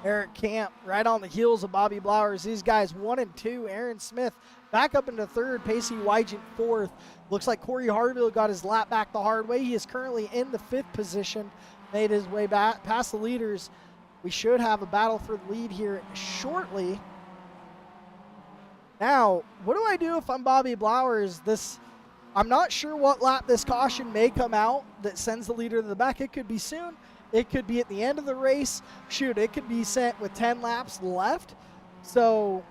Eric Camp right on the heels of Bobby Blowers. These guys 1 and 2. Aaron Smith back up into third. Pacey Wygent fourth. Looks like Corey Harville got his lap back the hard way. He is currently in the 5th position. Made his way back past the leaders. We should have a battle for the lead here shortly. Now, what do I do if I'm Bobby Blowers? I'm not sure what lap this caution may come out that sends the leader to the back. It could be soon. It could be at the end of the race. Shoot, it could be sent with 10 laps left. So,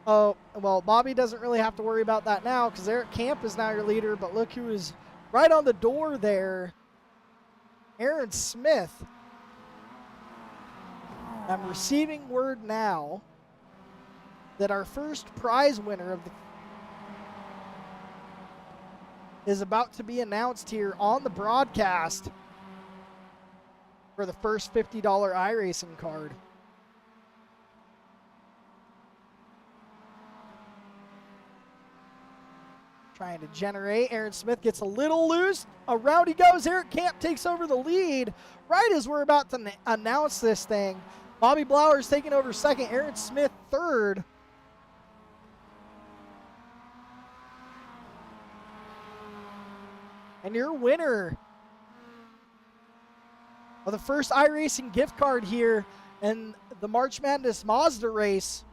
well, Bobby doesn't really have to worry about that now because Eric Camp is now your leader. But look who is right on the door there. Aaron Smith. I'm receiving word now that our first prize winner is about to be announced here on the broadcast for the first $50 iRacing card. Trying to generate. Aaron Smith gets a little loose. Around he goes. Eric Camp takes over the lead right as we're about to announce this thing. Bobby Blowers taking over second. Aaron Smith third. And your winner of the first iRacing gift card here in the March Madness Mazda race,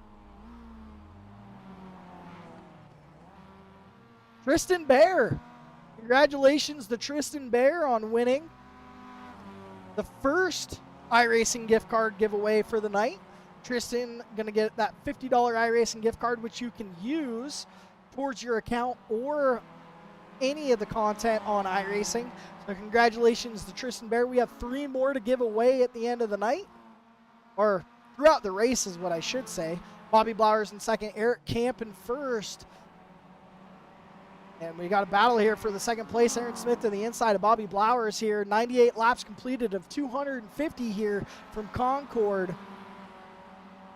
Tristan Bear. Congratulations to Tristan Bear on winning the first iRacing gift card giveaway for the night. Tristan going to get that $50 iRacing gift card, which you can use towards your account or any of the content on iRacing. So congratulations to Tristan Bear. We have 3 more to give away at the end of the night, or throughout the race is what I should say. Bobby Blowers in second, Eric Camp in first. And we got a battle here for the second place. Aaron Smith to the inside of Bobby Blowers here. 98 laps completed of 250 here from Concord.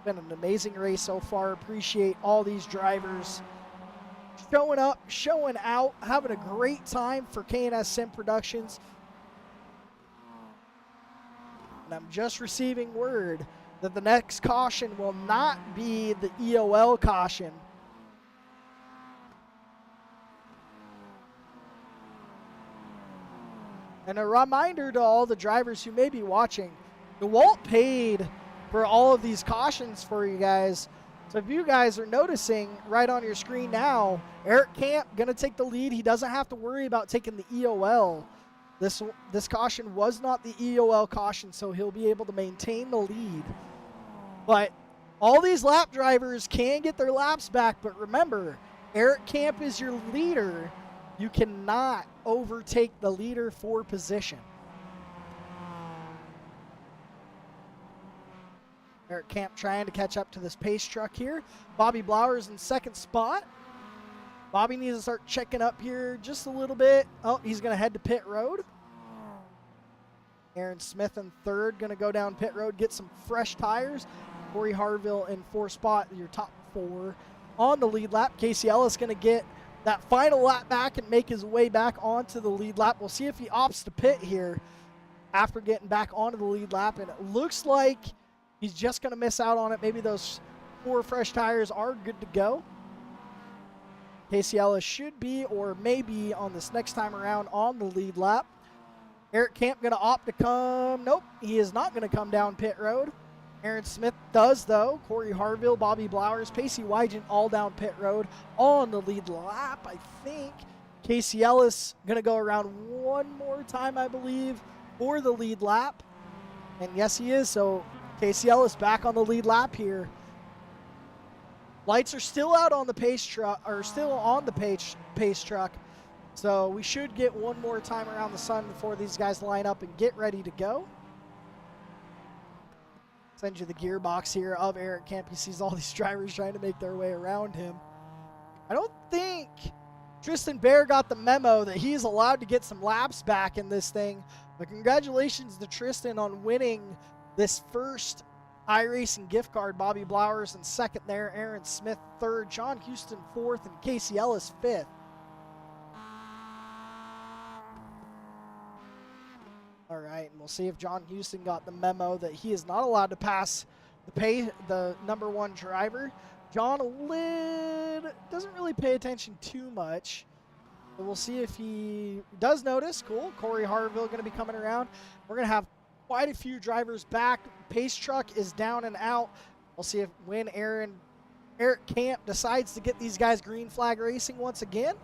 Been an amazing race so far. Appreciate all these drivers showing up, showing out, having a great time for K&S Sim Productions. And I'm just receiving word that the next caution will not be the EOL caution. And a reminder to all the drivers who may be watching, DeWalt paid for all of these cautions for you guys. So if you guys are noticing right on your screen now, Eric Camp going to take the lead. He doesn't have to worry about taking the EOL. This caution was not the EOL caution, so he'll be able to maintain the lead. But all these lap drivers can get their laps back, but remember, Eric Camp is your leader. You cannot overtake the leader for position. Eric Camp trying to catch up to this pace truck here. Bobby Blowers in second spot. Bobby needs to start checking up here just a little bit. Oh, he's going to head to pit road. Aaron Smith in third, going to go down pit road, get some fresh tires. Corey Harville in fourth spot, your top 4 on the lead lap. Casey Ellis going to get that final lap back and make his way back onto the lead lap. We'll see if he opts to pit here after getting back onto the lead lap. And it looks like he's just going to miss out on it. Maybe those 4 fresh tires are good to go. Casey Ellis should be or may be on this next time around on the lead lap. Eric Camp going to opt to come. Nope, he is not going to come down pit road. Aaron Smith does, though. Corey Harville, Bobby Blowers, Pacey Wygent all down pit road on the lead lap, I think. Casey Ellis going to go around one more time, I believe, for the lead lap. And yes, he is. So Casey Ellis back on the lead lap here. Lights are still out on the pace truck, or still on the pace truck. So we should get one more time around the sun before these guys line up and get ready to go. Send you the gearbox here of Eric Camp. He sees all these drivers trying to make their way around him. I don't think Tristan Bear got the memo that he's allowed to get some laps back in this thing. But congratulations to Tristan on winning this first iRacing gift card. Bobby Blowers in second there. Aaron Smith third. John Houston fourth. And Casey Ellis fifth. All right, and we'll see if John Houston got the memo that he is not allowed to pass the number 1 driver. John doesn't really pay attention too much. But we'll see if he does notice. Cool. Corey Harville going to be coming around. We're going to have quite a few drivers back. Pace truck is down and out. We'll see when Eric Camp decides to get these guys green flag racing once again.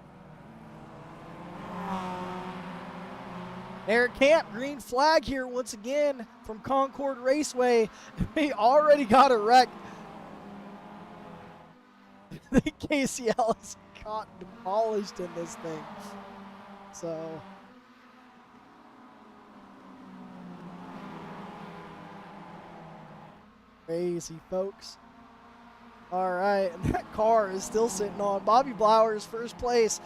Eric Camp, green flag here once again from Concord Raceway. We already got a wreck. The KCL is caught demolished in this thing. So crazy, folks. All right, and that car is still sitting on. Bobby Blowers, first place.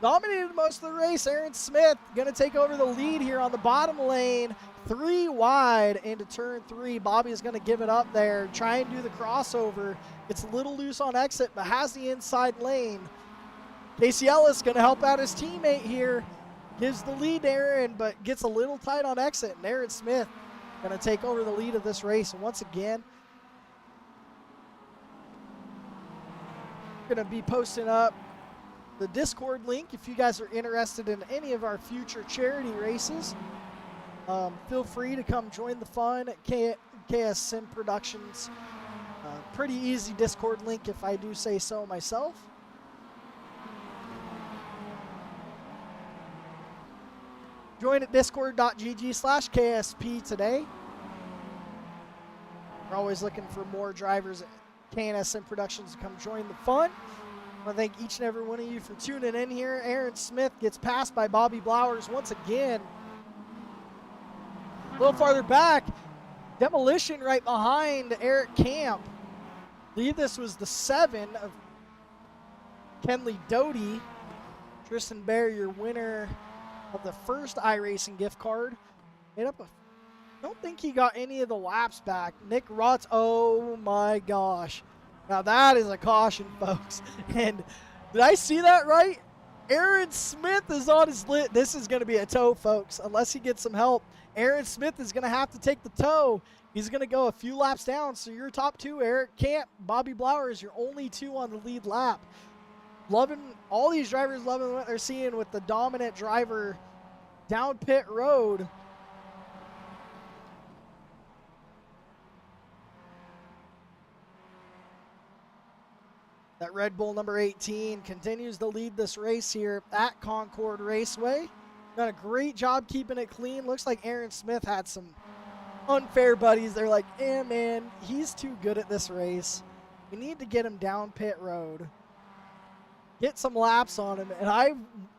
Dominated most of the race. Aaron Smith going to take over the lead here on the bottom lane. 3 wide into turn 3. Bobby is going to give it up there. Try and do the crossover. It's a little loose on exit, but has the inside lane. Casey Ellis going to help out his teammate here. Gives the lead to Aaron, but gets a little tight on exit. And Aaron Smith going to take over the lead of this race. And once again, going to be posting up the Discord link if you guys are interested in any of our future charity races. Feel free to come join the fun at K&S Sim Productions. Pretty easy Discord link if I do say so myself. Join at discord.gg/KSP today. We're always looking for more drivers at K&S Sim Productions to come join the fun. I want to thank each and every one of you for tuning in here. Aaron Smith gets passed by Bobby Blowers once again. A little farther back, Demolition right behind Eric Camp. I believe this was the 7 of Kenley Doty. Tristan Bear, your winner of the first iRacing gift card. I don't think he got any of the laps back. Nick Rotz, oh my gosh. Now that is a caution, folks. And did I see that right? Aaron Smith is on his lid. This is going to be a tow, folks, unless he gets some help. Aaron Smith is going to have to take the tow. He's going to go a few laps down. So your top 2, Eric Camp, Bobby Blowers, your only 2 on the lead lap. Loving all these drivers, loving what they're seeing with the dominant driver down pit road. That Red Bull number 18 continues to lead this race here at Concord Raceway. Done a great job keeping it clean. Looks like Aaron Smith had some unfair buddies. They're like, eh, man, he's too good at this race. We need to get him down pit road. Get some laps on him. And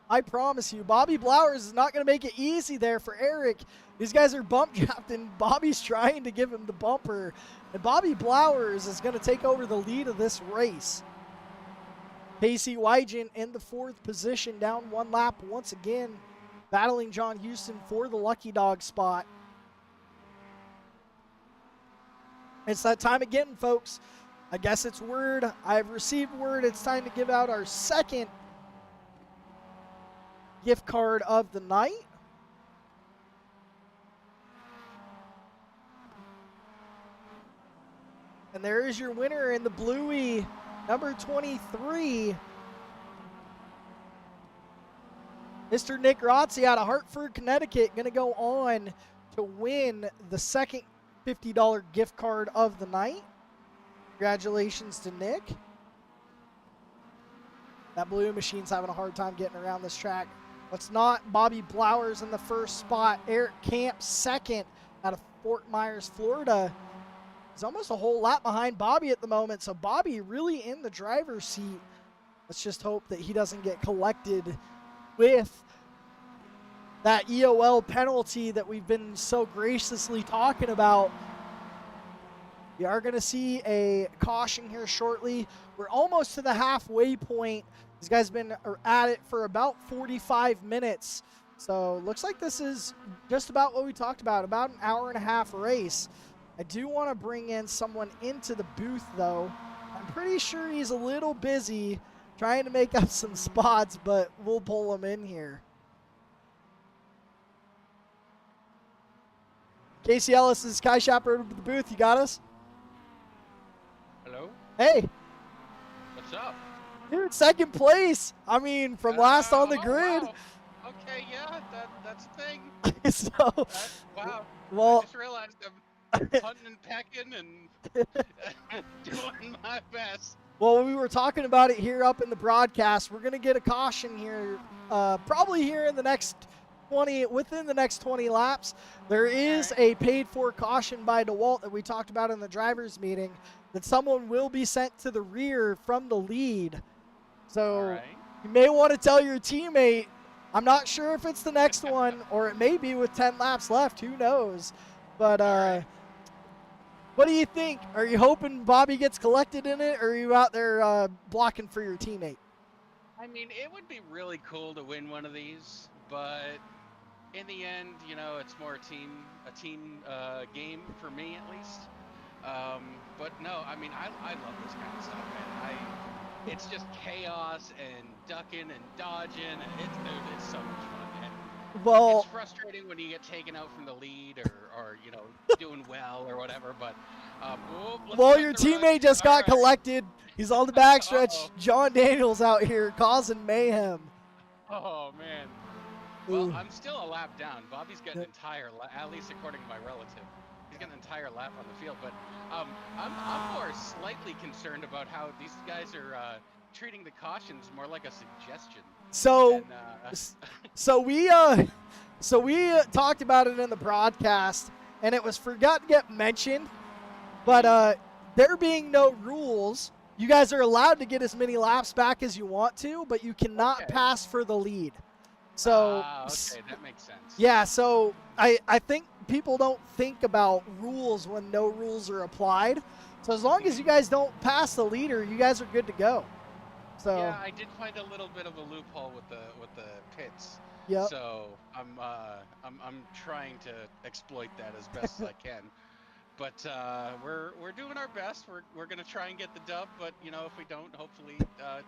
I promise you, Bobby Blowers is not going to make it easy there for Eric. These guys are bump drafting. Bobby's trying to give him the bumper. And Bobby Blowers is going to take over the lead of this race. Pacey Wygen in the 4th position, down 1 lap once again, battling John Houston for the lucky dog spot. It's that time again, folks. I guess it's word. I've received word. It's time to give out our 2nd gift card of the night. And there is your winner in the bluey, number 23, Mr. Nick Rotzi out of Hartford, Connecticut, going to go on to win the 2nd $50 gift card of the night. Congratulations to Nick. That blue machine's having a hard time getting around this track. It's not Bobby Blowers in the 1st spot. Eric Camp 2nd out of Fort Myers, Florida. He's almost a whole lap behind Bobby at the moment, so Bobby really in the driver's seat. Let's just hope that he doesn't get collected with that EOL penalty that we've been so graciously talking about. We are going to see a caution here shortly. We're almost to the halfway point. These guys have been at it for about 45 minutes. So looks like this is just about what we talked about an hour and a half race. I do want to bring in someone into the booth, though. I'm pretty sure he's a little busy trying to make up some spots, but we'll pull him in here. Casey Ellis is Sky Shopper to the booth. You got us? Hello? Hey, What's up? dude, second place. I mean, from last on the Oh, grid. wow. Okay, yeah, that's a thing. So, Wow. I well, just realized I'm hunting and pecking and doing my best. well, we were talking about it here up in the broadcast. We're gonna get a caution here, probably here in the next 20, within the next 20 laps. There is a paid-for caution by DeWalt that we talked about in the drivers' meeting. That someone will be sent to the rear from the lead. So you may want to tell your teammate. I'm not sure if it's the next one or it may be with 10 laps left. Who knows? But what do you think? Are you hoping Bobby gets collected in it, or are you out there blocking for your teammate? I mean, it would be really cool to win one of these, but in the end, you know, it's more a team game for me at least. But no, I mean, I love this kind of stuff, man. It's just chaos and ducking and dodging, and it's so much fun, man. Well, it's frustrating when you get taken out from the lead or you know, doing well or whatever, but well, your teammate just got collected. He's on the backstretch. John Daniels out here causing mayhem. Oh man. Well, I'm still a lap down. Bobby's got an entire lap, at least according to my relative. He's got an entire lap on the field, but I'm more slightly concerned about how these guys are treating the cautions more like a suggestion. So, so we talked about it in the broadcast, and it was forgot to get mentioned. But there being no rules, you guys are allowed to get as many laps back as you want to, but you cannot pass for the lead. So, okay, that makes sense. Yeah, so I think people don't think about rules when no rules are applied. So as long as you guys don't pass the leader, you guys are good to go. So yeah, I did find a little bit of a loophole with the pits. Yeah. So I'm trying to exploit that as best as I can. But we're doing our best. We're gonna try and get the dub. But you know, if we don't, hopefully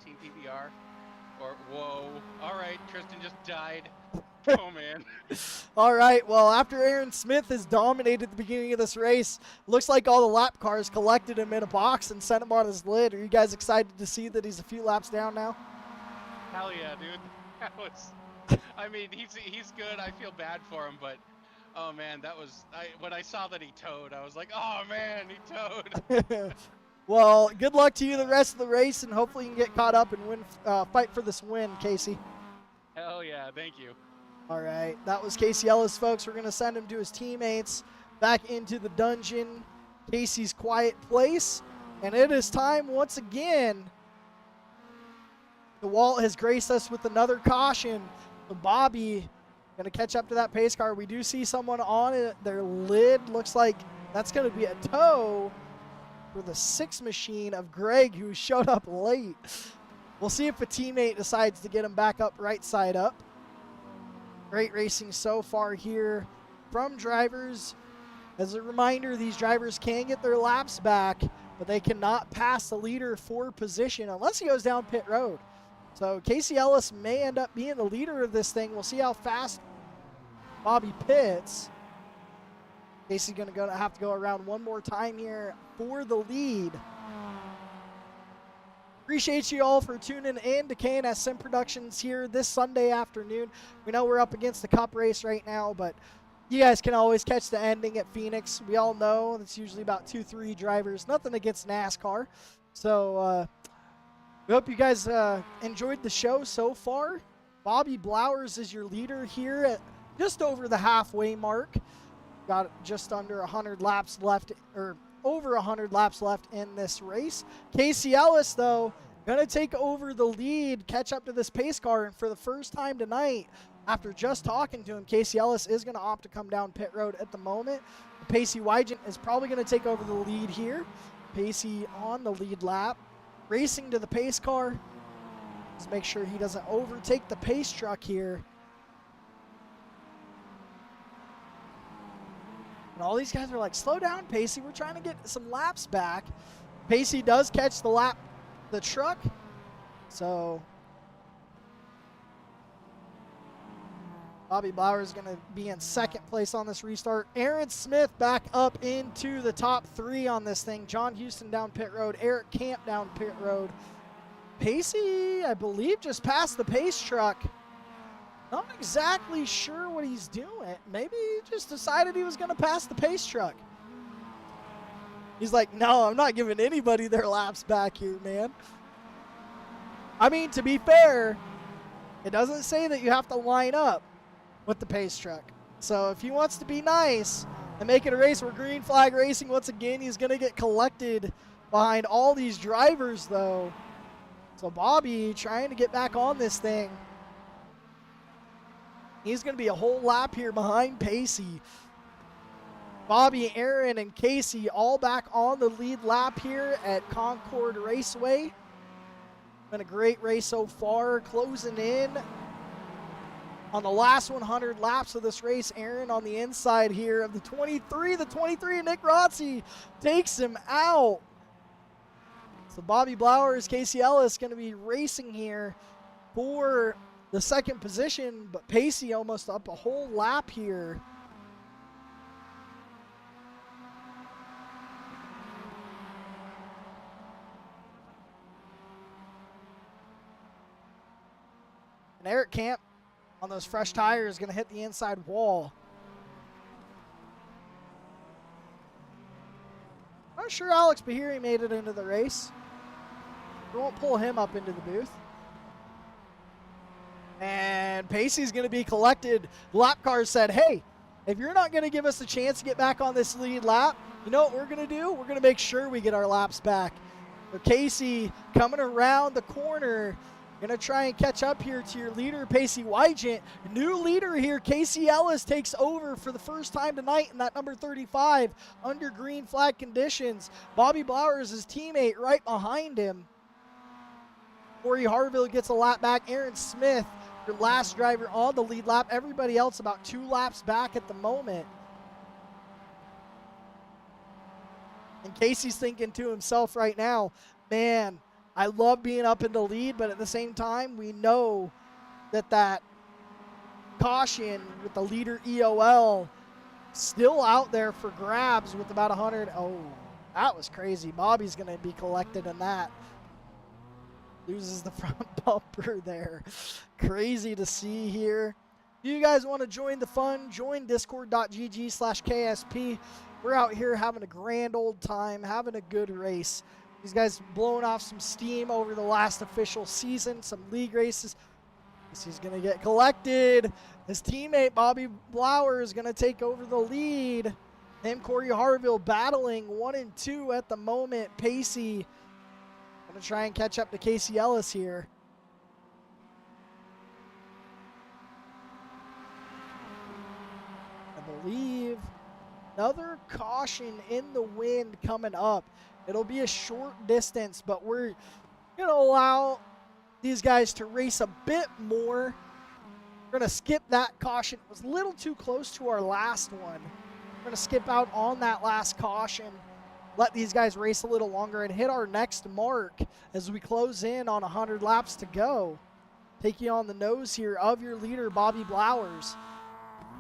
Team PBR. Or whoa! All right, Tristan just died. Oh man. All right. Well, after Aaron Smith has dominated the beginning of this race, looks like all the lap cars collected him in a box and sent him on his lid. Are you guys excited to see that he's a few laps down now? Hell yeah, dude. That was. I mean, he's good. I feel bad for him, but oh man, that was. When I saw that he towed, I was like, oh man, he towed. Well, good luck to you the rest of the race, and hopefully you can get caught up and win, fight for this win, Casey. Hell yeah, thank you. All right, that was Casey Ellis, folks. We're going to send him to his teammates back into the dungeon, Casey's quiet place. And it is time once again. DeWalt has graced us with another caution. So Bobby going to catch up to that pace car. We do see someone on it. Their lid looks like that's going to be a tow for the 6 machine of Greg, who showed up late. We'll see if a teammate decides to get him back up right side up. Great racing so far here from drivers. As a reminder, these drivers can get their laps back, but they cannot pass the leader for position unless he goes down pit road. So Casey Ellis may end up being the leader of this thing. We'll see how fast Bobby pits. Casey's going to have to go around one more time here for the lead. Appreciate you all for tuning in to K&S Sim Productions here this Sunday afternoon. We know we're up against the Cup race right now, but you guys can always catch the ending at Phoenix. We all know it's usually about 2-3 drivers. Nothing against NASCAR. So we hope you guys enjoyed the show so far. Bobby Blowers is your leader here at just over the halfway mark. Got just under 100 laps left, or over 100 laps left in this race. Casey Ellis, though, going to take over the lead, catch up to this pace car, and for the first time tonight, after just talking to him, Casey Ellis is going to opt to come down pit road at the moment. Pacey Wygant is probably going to take over the lead here. Pacey on the lead lap, racing to the pace car. Let's make sure he doesn't overtake the pace truck here. And all these guys are like, slow down, Pacey. We're trying to get some laps back. Pacey does catch the truck. So Bobby Blauer is going to be in second place on this restart. Aaron Smith back up into the top 3 on this thing. John Houston down pit road. Eric Camp down pit road. Pacey, I believe, just passed the pace truck. Not exactly sure what he's doing. Maybe he just decided he was going to pass the pace truck. He's like, no, I'm not giving anybody their laps back here, man. I mean, to be fair, it doesn't say that you have to line up with the pace truck. So if he wants to be nice and make it a race where green flag racing, once again, he's going to get collected behind all these drivers, though. So Bobby trying to get back on this thing. He's going to be a whole lap here behind Pacey. Bobby, Aaron, and Casey all back on the lead lap here at Concord Raceway. Been a great race so far. Closing in on the last 100 laps of this race. Aaron on the inside here of the 23. The 23 of Nick Rossi takes him out. So Bobby Blowers, Casey Ellis going to be racing here for the second position, but Pacey almost up a whole lap here. And Eric Camp on those fresh tires is going to hit the inside wall. Not sure Alex Bahiri made it into the race. We won't pull him up into the booth. And Pacey's going to be collected. The lap car said, hey, if you're not going to give us a chance to get back on this lead lap, you know what we're going to do? We're going to make sure we get our laps back. So Casey coming around the corner. Going to try and catch up here to your leader, Pacey Wygant. New leader here, Casey Ellis takes over for the first time tonight in that number 35 under green flag conditions. Bobby Blowers, his teammate, right behind him. Corey Harville gets a lap back. Aaron Smith, your last driver on the lead lap. Everybody else about 2 laps back at the moment. And Casey's thinking to himself right now, man, I love being up in the lead, but at the same time, we know that caution with the leader EOL still out there for grabs with about 100. Oh, that was crazy. Bobby's going to be collected in that. Loses the front bumper there. Crazy to see here. If you guys want to join the fun, join discord.gg/KSP. We're out here having a grand old time, having a good race. These guys blowing off some steam over the last official season, some league races. He's going to get collected. His teammate, Bobby Blauer, is going to take over the lead. Him, Corey Harville, battling 1 and 2 at the moment. Pacey going to try and catch up to Casey Ellis here. I believe another caution in the wind coming up. It'll be a short distance, but we're going to allow these guys to race a bit more. We're going to skip that caution. It was a little too close to our last one. We're going to skip out on that last caution, let these guys race a little longer, and hit our next mark as we close in on 100 laps to go. Take you on the nose here of your leader, Bobby Blowers.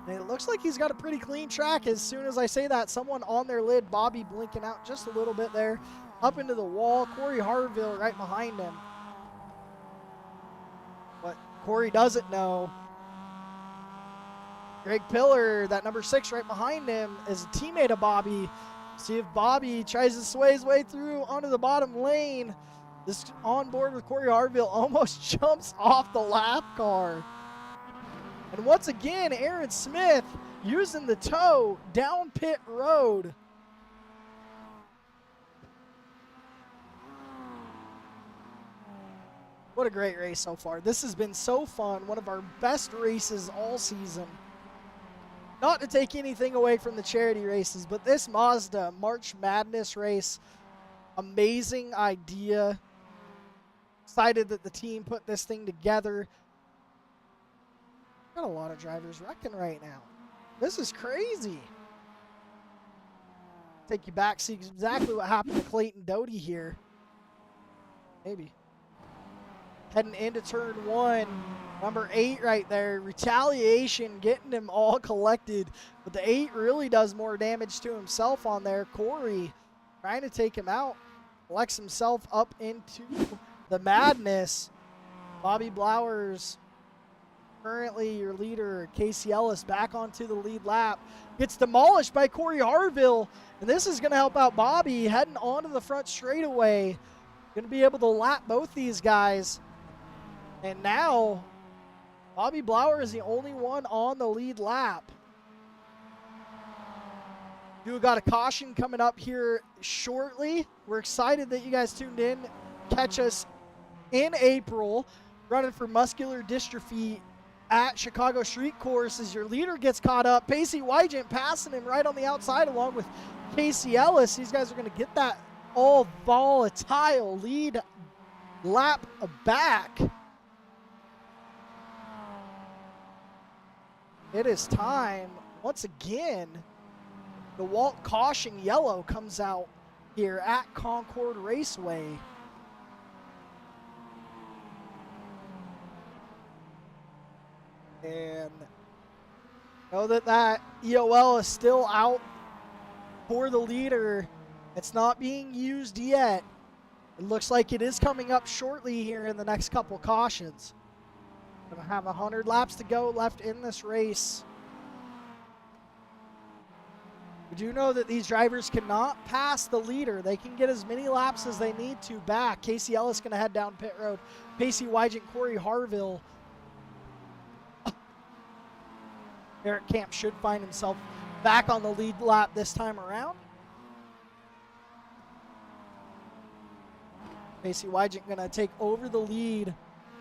And it looks like he's got a pretty clean track. As soon as I say that, someone on their lid, Bobby blinking out just a little bit there. Up into the wall, Corey Harville right behind him. What Corey doesn't know, Greg Pillar, that number 6 right behind him, is a teammate of Bobby. See if Bobby tries to sway his way through onto the bottom lane. This on board with Corey Harville almost jumps off the lap car. And once again, Aaron Smith using the toe down pit road. What a great race so far. This has been so fun. One of our best races all season. Not to take anything away from the charity races, but this Mazda March Madness race, amazing idea. Excited that the team put this thing together. Got a lot of drivers wrecking right now. This is crazy. Take you back, see exactly what happened to Clayton Doty here. Maybe. Heading into turn 1. Number 8 right there. Retaliation, getting him all collected. But the 8 really does more damage to himself on there. Corey trying to take him out. Collects himself up into the madness. Bobby Blowers, currently your leader. Casey Ellis back onto the lead lap. Gets demolished by Corey Harville. And this is going to help out Bobby heading onto the front straightaway. Going to be able to lap both these guys. And now Bobby Blower is the only one on the lead lap. We got a caution coming up here shortly. We're excited that you guys tuned in. Catch us in April, running for muscular dystrophy at Chicago Street Course as your leader gets caught up. Pacey Wygent passing him right on the outside along with Casey Ellis. These guys are going to get that all volatile lead lap back. It is time, once again, the Walt Caution Yellow comes out here at Concord Raceway. And know that EOL is still out for the leader. It's not being used yet. It looks like it is coming up shortly here in the next couple cautions. Gonna have 100 laps to go left in this race. We do know that these drivers cannot pass the leader. They can get as many laps as they need to back. Casey Ellis gonna head down pit road. Pacey Wygent, Corey Harville. Eric Camp should find himself back on the lead lap this time around. Pacey Wygent gonna take over the lead.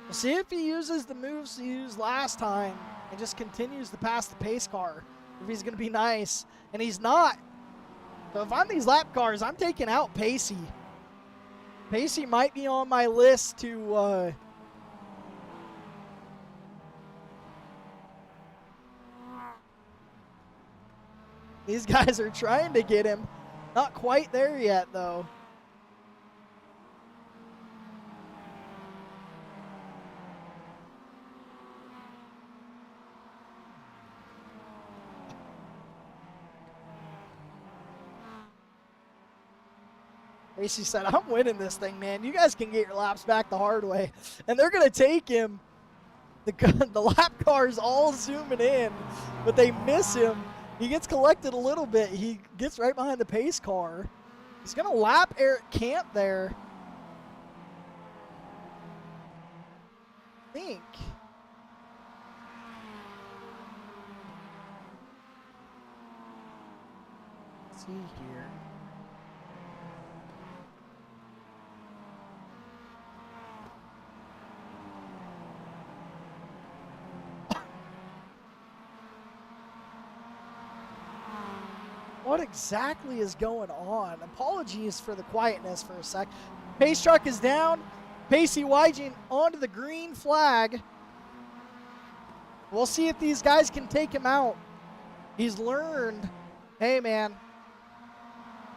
We'll see if he uses the moves he used last time and just continues to pass the pace car. If he's going to be nice. And he's not. So if I'm these lap cars, I'm taking out Pacey. Pacey might be on my list to... These guys are trying to get him. Not quite there yet, though. Pacey said, I'm winning this thing, man. You guys can get your laps back the hard way. And they're going to take him. The lap car's all zooming in, but they miss him. He gets collected a little bit. He gets right behind the pace car. He's going to lap Eric Camp there. I think. Let's see here. What exactly is going on? Apologies for the quietness for a sec. Pace truck is down. Pacey Wygent onto the green flag. We'll see if these guys can take him out. He's learned, hey man,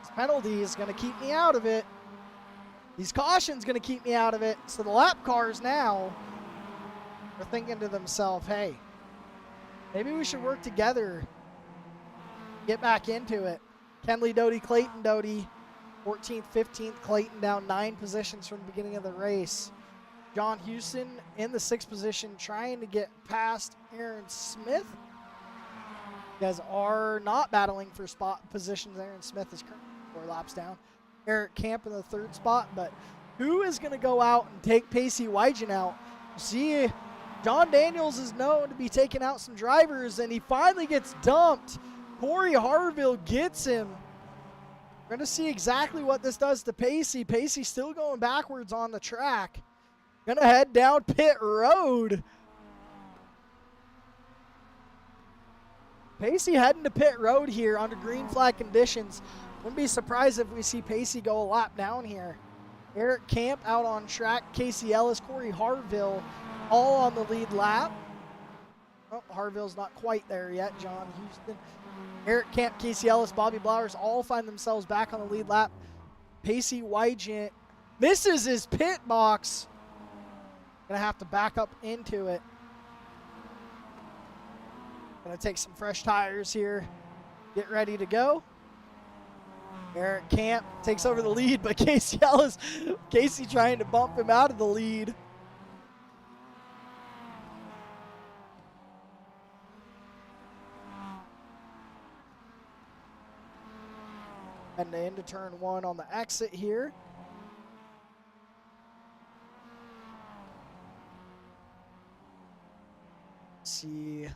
this penalty is going to keep me out of it. These cautions going to keep me out of it. So the lap cars now are thinking to themselves, hey, maybe we should work together. Get back into it. Kenley Doty, Clayton Doty, 14th, 15th. Clayton down 9 positions from the beginning of the race. John Houston in the 6th position trying to get past Aaron Smith. You guys are not battling for spot positions. Aaron Smith is currently 4 laps down. Eric Camp in the 3rd spot, but who is going to go out and take Pacey Wygent out? See, John Daniels is known to be taking out some drivers, and he finally gets dumped. Corey Harville gets him. We're going to see exactly what this does to Pacey. Pacey still going backwards on the track. Going to head down pit road. Pacey heading to pit road here under green flag conditions. Wouldn't be surprised if we see Pacey go a lap down here. Eric Camp out on track. Casey Ellis, Corey Harville all on the lead lap. Oh, Harville's not quite there yet. John Houston, Eric Camp, Casey Ellis, Bobby Blowers all find themselves back on the lead lap. Pacey Wygent misses his pit box. Gonna have to back up into it. Gonna take some fresh tires here. Get ready to go. Eric Camp takes over the lead, but Casey Ellis, Casey trying to bump him out of the lead. And into turn 1 on the exit here. See,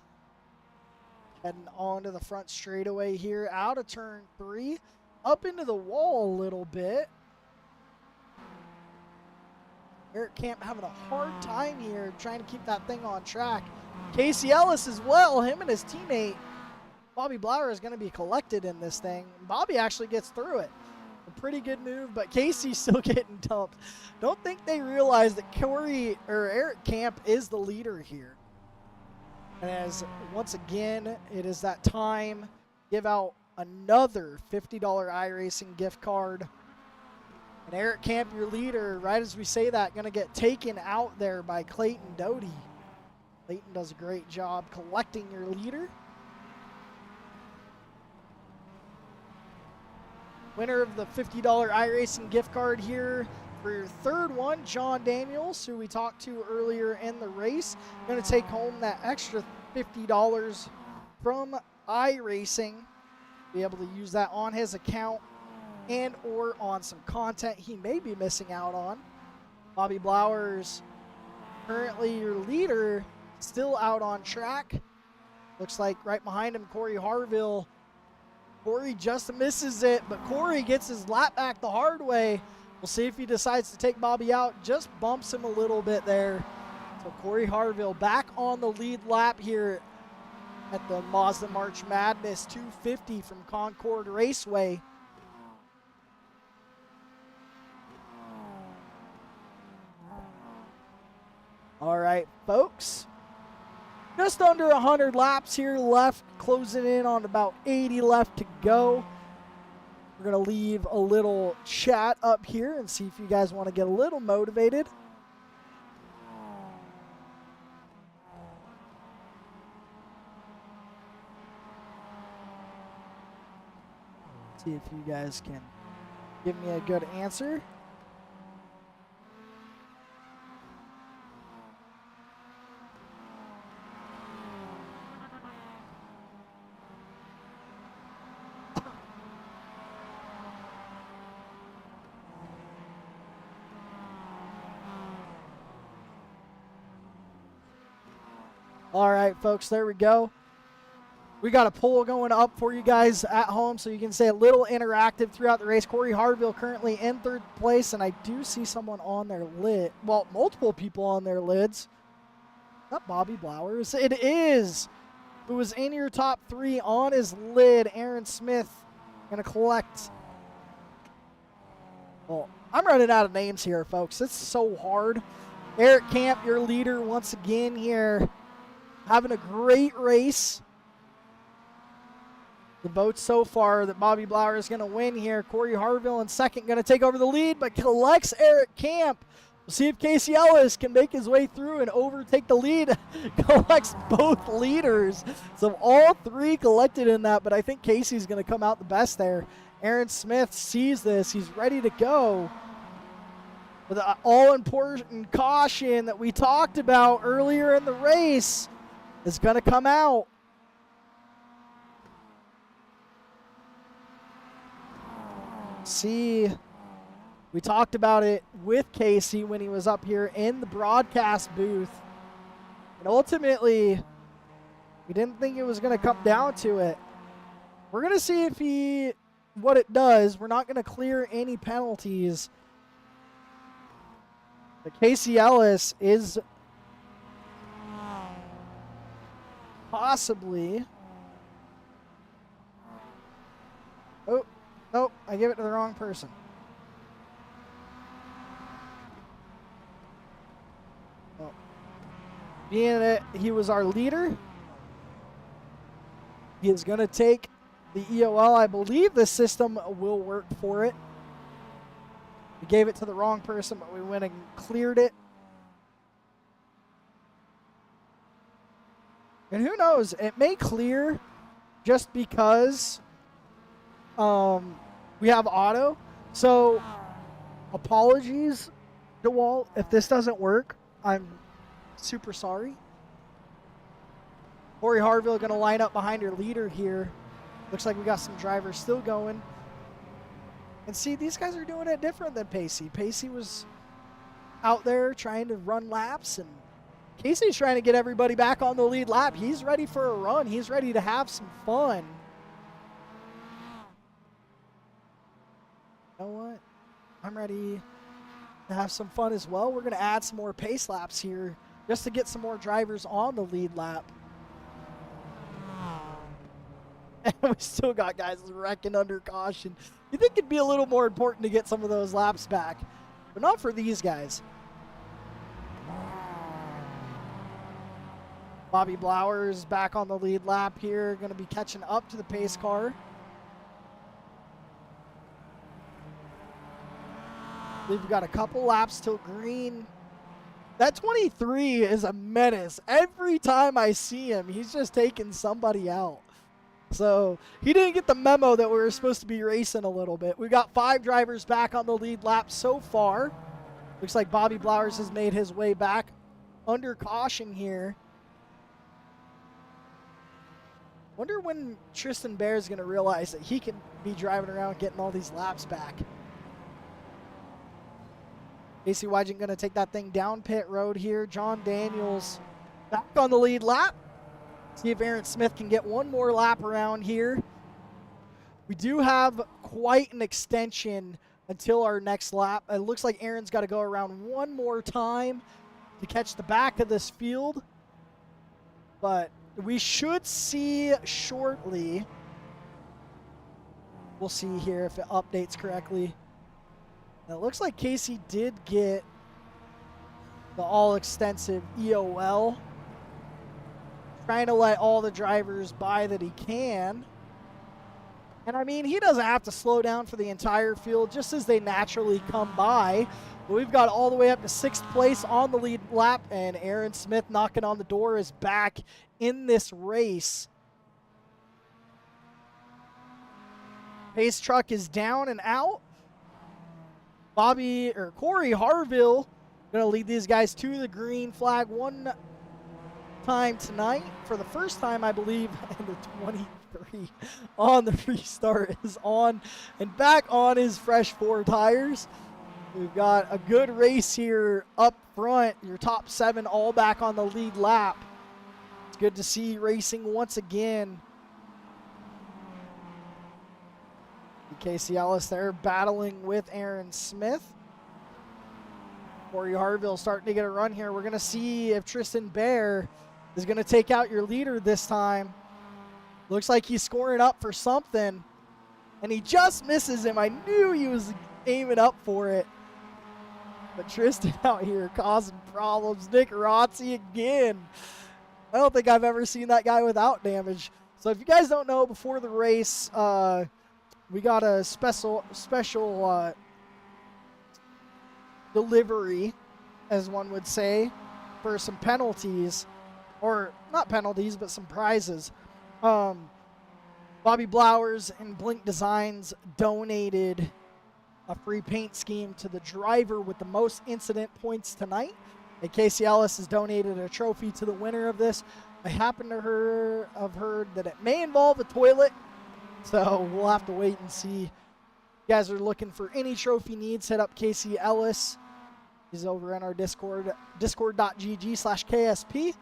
heading onto the front straightaway here, out of turn 3, up into the wall a little bit. Eric Camp having a hard time here trying to keep that thing on track. Casey Ellis as well, him and his teammate Bobby Blauer is going to be collected in this thing. Bobby actually gets through it. A pretty good move, but Casey's still getting dumped. Don't think they realize that Eric Camp is the leader here. And as once again, it is that time, give out another $50 iRacing gift card. And Eric Camp, your leader, right as we say that, going to get taken out there by Clayton Doty. Clayton does a great job collecting your leader. Winner of the $50 iRacing gift card here for your third one, John Daniels, who we talked to earlier in the race. Going to take home that extra $50 from iRacing. Be able to use that on his account and or on some content he may be missing out on. Bobby Blauer's currently your leader, still out on track. Looks like right behind him, Corey Harville. Corey just misses it, but Corey gets his lap back the hard way. We'll see if he decides to take Bobby out. Just bumps him a little bit there. So Corey Harville back on the lead lap here at the Mazda March Madness 250 from Concord Raceway. All right, folks. Just under 100 laps here left, closing in on about 80 left to go. We're going to leave a little chat up here and see if you guys want to get a little motivated. See if you guys can give me a good answer. All right, folks, there we go. We got a poll going up for you guys at home, so you can stay a little interactive throughout the race. Corey Harville currently in third place, and I do see someone on their lid. Well, multiple people on their lids. Not Bobby Blowers. It is. Who was in your top 3 on his lid. Aaron Smith going to collect. Well, I'm running out of names here, folks. It's so hard. Eric Camp, your leader once again here. Having a great race. The votes so far that Bobby Blauer is going to win here. Corey Harville in second, going to take over the lead, but collects Eric Camp. We'll see if Casey Ellis can make his way through and overtake the lead. Collects both leaders. So all 3 collected in that, but I think Casey's going to come out the best there. Aaron Smith sees this. He's ready to go. With the all-important caution that we talked about earlier in the race is going to come out. See, we talked about it with Casey when he was up here in the broadcast booth. And ultimately, we didn't think it was going to come down to it. We're going to see what it does. We're not going to clear any penalties. But Casey Ellis is possibly... Oh, nope, I gave it to the wrong person. Oh. Being that he was our leader, he is going to take the EOL. I believe the system will work for it. We gave it to the wrong person, but we went and cleared it. And who knows, it may clear just because we have auto. So apologies, DeWalt, if this doesn't work. I'm super sorry. Corey Harville going to line up behind her leader here. Looks like we got some drivers still going. And see, these guys are doing it different than Pacey. Pacey was out there trying to run laps, and Casey's trying to get everybody back on the lead lap. He's ready for a run. He's ready to have some fun. You know what? I'm ready to have some fun as well. We're going to add some more pace laps here just to get some more drivers on the lead lap. And we still got guys wrecking under caution. You think it'd be a little more important to get some of those laps back, but not for these guys. Bobby Blowers back on the lead lap here, going to be catching up to the pace car. We've got a couple laps till green. That 23 is a menace. Every time I see him, he's just taking somebody out. So he didn't get the memo that we were supposed to be racing a little bit. We've got 5 drivers back on the lead lap so far. Looks like Bobby Blowers has made his way back under caution here. Wonder when Tristan Bear is going to realize that he can be driving around getting all these laps back. Casey Wygent going to take that thing down pit road here. John Daniels back on the lead lap. See if Aaron Smith can get one more lap around here. We do have quite an extension until our next lap. It looks like Aaron's got to go around one more time to catch the back of this field. But we should see shortly. We'll see here if it updates correctly. It looks like Casey did get the all-extensive EOL. Trying to let all the drivers by that he can. And I mean, he doesn't have to slow down for the entire field just as they naturally come by. But we've got all the way up to 6th place on the lead lap, and Aaron Smith knocking on the door is back in this race. Pace truck is down and out. Corey Harville going to lead these guys to the green flag one time tonight. For the first time, I believe, in the 23 on the restart is on and back on his fresh 4 tires. We've got a good race here up front. Your top 7 all back on the lead lap. It's good to see racing once again. Casey Ellis there battling with Aaron Smith. Corey Harville starting to get a run here. We're going to see if Tristan Bear is going to take out your leader this time. Looks like he's scoring up for something, and he just misses him. I knew he was aiming up for it. But Tristan out here causing problems. Nick Rotzi again. I don't think I've ever seen that guy without damage. So if you guys don't know, before the race, we got a special delivery, as one would say, for some penalties. Or not penalties, but some prizes. Bobby Blowers and Blink Designs donated a free paint scheme to the driver with the most incident points tonight. And Casey Ellis has donated a trophy to the winner of this. I happen to have heard that it may involve a toilet, so we'll have to wait and see. If you guys are looking for any trophy needs, hit up Casey Ellis. He's over in our Discord, discord.gg/KSP.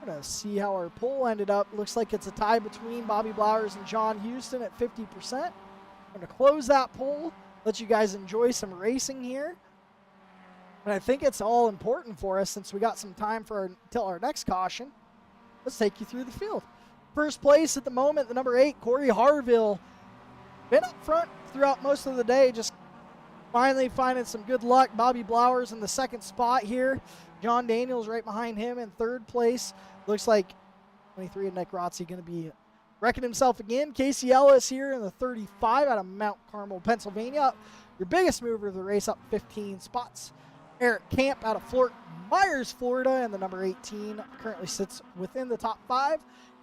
I'm going to see how our poll ended up. Looks like it's a tie between Bobby Blowers and John Houston at 50%. I'm going to close that poll, let you guys enjoy some racing here. And I think it's all important for us since we got some time till our next caution. Let's take you through the field. First place at the moment, the number 8, Corey Harville. Been up front throughout most of the day, just finally finding some good luck. Bobby Blowers in the 2nd spot here. John Daniels right behind him in 3rd place. Looks like 23 and Nick Rotzi going to be wrecking himself again. Casey Ellis here in the 35 out of Mount Carmel, Pennsylvania. Your biggest mover of the race, up 15 spots. Eric Camp out of Fort Myers, Florida, and the number 18 currently sits within the top 5.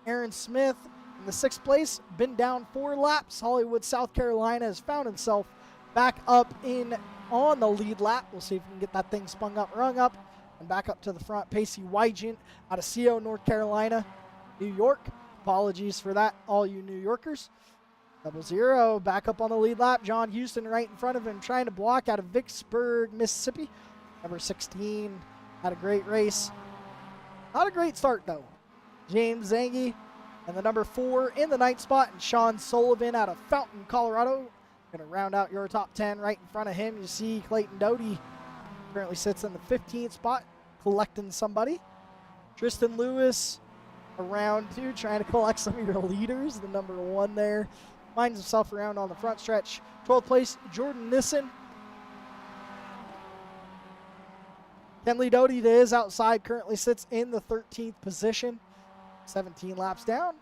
Aaron Smith in the 6th place, been down 4 laps. Hollywood, South Carolina has found himself back up in on the lead lap. We'll see if we can get that thing rung up, and back up to the front. Pacey Wygent out of CO, North Carolina, New York. Apologies for that, all you New Yorkers. 00 back up on the lead lap. John Houston right in front of him, trying to block out of Vicksburg, Mississippi. Number 16 had a great race. Not a great start, though. James Zangi and the number 4 in the 9th spot, and Sean Sullivan out of Fountain, Colorado. Going to round out your top 10 right in front of him. You see Clayton Doty currently sits in the 15th spot, collecting somebody. Tristan Lewis around 2, trying to collect some of your leaders. The number 1 there finds himself around on the front stretch. 12th place, Jordan Nissen. Kenley Doty, to his outside, currently sits in the 13th position, 17 laps down.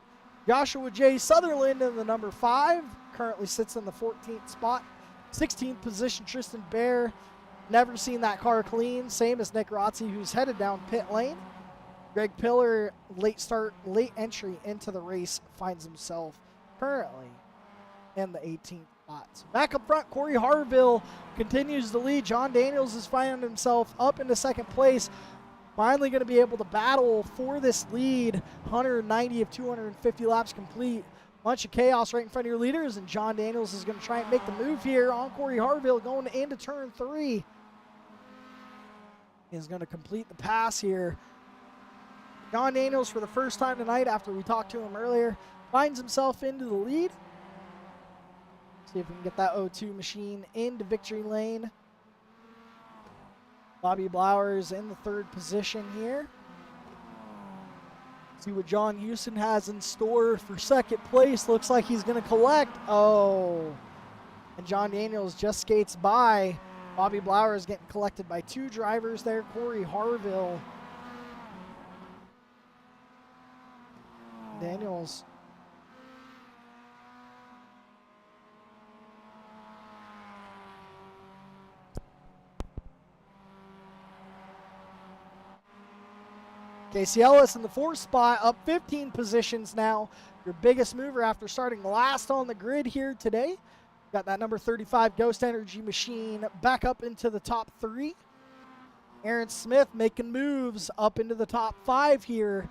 Joshua J. Sutherland in the number 5, currently sits in the 14th spot. 16th position, Tristan Bear. Never seen that car clean, same as Nick Rotzi, who's headed down pit lane. Greg Pillar, late entry into the race, finds himself currently in the 18th spot. So back up front, Corey Harville continues to lead. John Daniels has found himself up into 2nd place. Finally going to be able to battle for this lead. 190 of 250 laps complete. Bunch of chaos right in front of your leaders, and John Daniels is going to try and make the move here on Corey Harville going into turn 3. He's going to complete the pass here. John Daniels, for the first time tonight, after we talked to him earlier, finds himself into the lead. See if we can get that O2 machine into victory lane. Bobby Blowers in the 3rd position here. See what John Houston has in store for 2nd place. Looks like he's going to collect. Oh. And John Daniels just skates by. Bobby Blowers getting collected by 2 drivers there. Corey Harville. Daniels. Casey Ellis in the 4th spot, up 15 positions now. Your biggest mover after starting last on the grid here today. Got that number 35 Ghost Energy machine back up into the top 3. Aaron Smith making moves up into the top 5 here.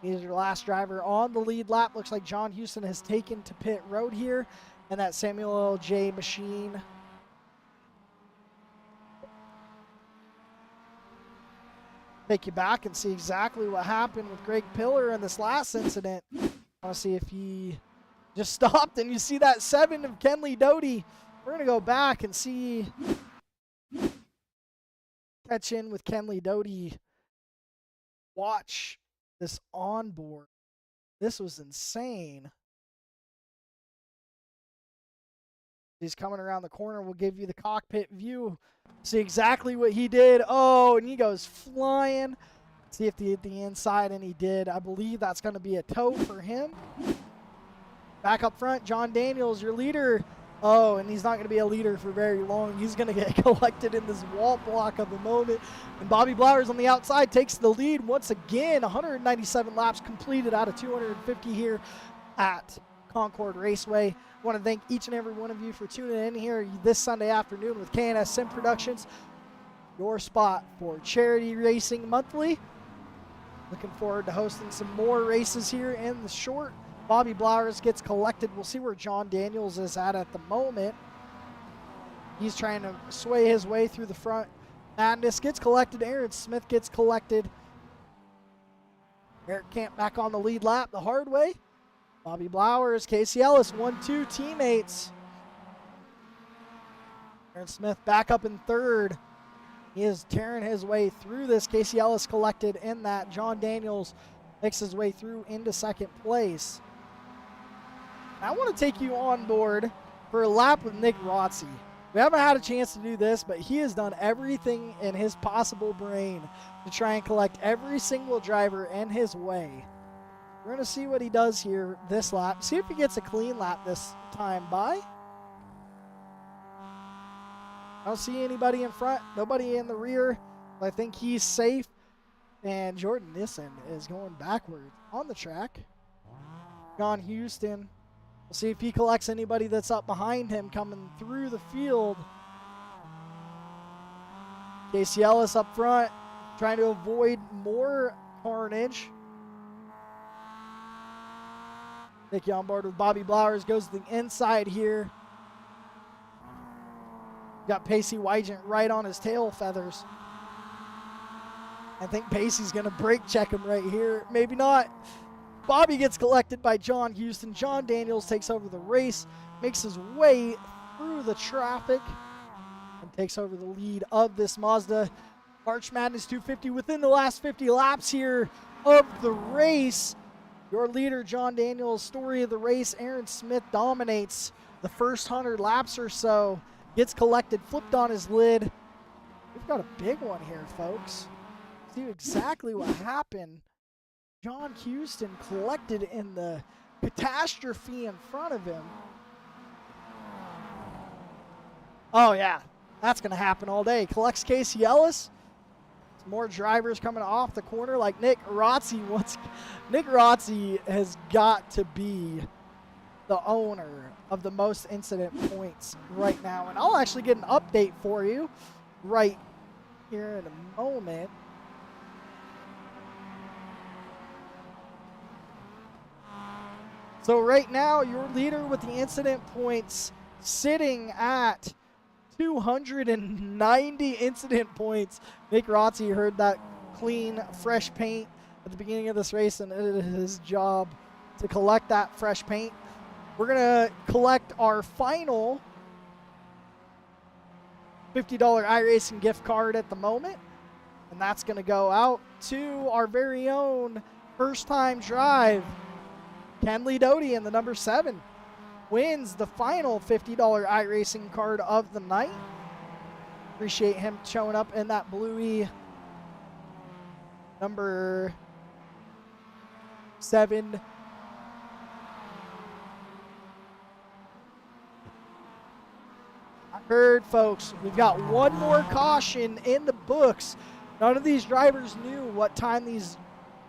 He's your last driver on the lead lap. Looks like John Houston has taken to pit road here. And that Samuel L. J. machine. Take you back and see exactly what happened with Greg Pillar in this last incident. I want to see if he just stopped, and you see that 7 of Kenley Doty. We're going to go back and see, catch in with Kenley Doty. Watch this onboard. This was insane. He's coming around the corner. We'll give you the cockpit view. See exactly what he did. Oh, and he goes flying. See if he hit the inside, and he did. I believe that's going to be a tow for him. Back up front, John Daniels, your leader. Oh, and he's not going to be a leader for very long. He's going to get collected in this wall block of the moment. And Bobby Blowers on the outside takes the lead once again. 197 laps completed out of 250 here at Concord Raceway. I want to thank each and every one of you for tuning in here this Sunday afternoon with K&S Sim Productions, your spot for Charity Racing Monthly. Looking forward to hosting some more races here in the short. Bobby Blowers gets collected. We'll see where John Daniels is at the moment. He's trying to sway his way through the front. Madness gets collected. Aaron Smith gets collected. Eric Camp back on the lead lap the hard way. Bobby Blowers, Casey Ellis, 1-2 teammates. Aaron Smith back up in 3rd. He is tearing his way through this. Casey Ellis collected in that. John Daniels makes his way through into 2nd place. I want to take you on board for a lap with Nick Rotzi. We haven't had a chance to do this, but he has done everything in his possible brain to try and collect every single driver in his way. We're going to see what he does here this lap. See if he gets a clean lap this time by. I don't see anybody in front, nobody in the rear. I think he's safe. And Jordan Nissen is going backwards on the track. John Houston. We'll see if he collects anybody that's up behind him coming through the field. Casey Ellis up front, trying to avoid more carnage. Nicky on board with Bobby Blowers, goes to the inside here. Got Pacey Wygant right on his tail feathers. I think Pacey's going to brake check him right here. Maybe not. Bobby gets collected by John Houston. John Daniels takes over the race, makes his way through the traffic, and takes over the lead of this Mazda March Madness 250 within the last 50 laps here of the race. Your leader, John Daniels, story of the race, Aaron Smith dominates the first 100 laps or so, gets collected, flipped on his lid. We've got a big one here, folks. See exactly what happened. John Houston collected in the catastrophe in front of him. Oh, yeah. That's going to happen all day. Collects Casey Ellis. Some more drivers coming off the corner like Nick Rotzi. Nick Rotzi has got to be the owner of the most incident points right now. And I'll actually get an update for you right here in a moment. So right now, your leader with the incident points sitting at 290 incident points. Nick Rotzi heard that clean, fresh paint at the beginning of this race, and it is his job to collect that fresh paint. We're going to collect our final $50 iRacing gift card at the moment, and that's going to go out to our very own first-time drive. Kenley Doty in the number 7 wins the final $50 iRacing card of the night. Appreciate him showing up in that bluey number 7. I heard, folks, we've got one more caution in the books. None of these drivers knew what time these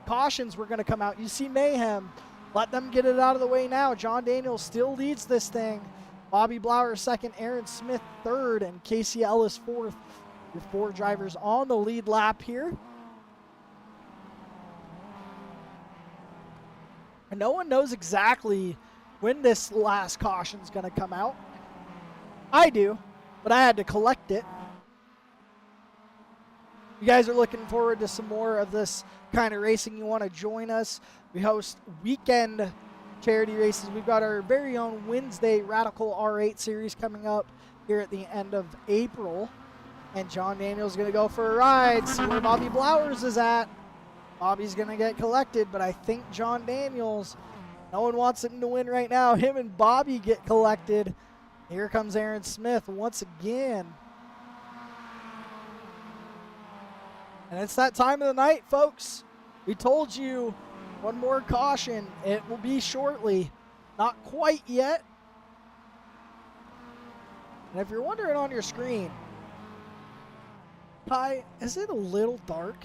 cautions were going to come out. You see Mayhem. Let them get it out of the way now. John Daniels still leads this thing. Bobby Blower second, Aaron Smith third, and Casey Ellis fourth. With 4 drivers on the lead lap here. And no one knows exactly when this last caution is going to come out. I do, but I had to collect it. You guys are looking forward to some more of this kind of racing. You want to join us. We host weekend charity races. We've got our very own Wednesday Radical R8 series coming up here at the end of April. And John Daniels is going to go for a ride, see where Bobby Blowers is at. Bobby's going to get collected, but I think John Daniels, no one wants him to win right now. Him and Bobby get collected. Here comes Aaron Smith once again. And it's that time of the night, folks. We told you one more caution. It will be shortly. Not quite yet. And if you're wondering on your screen, Ty, is it a little dark?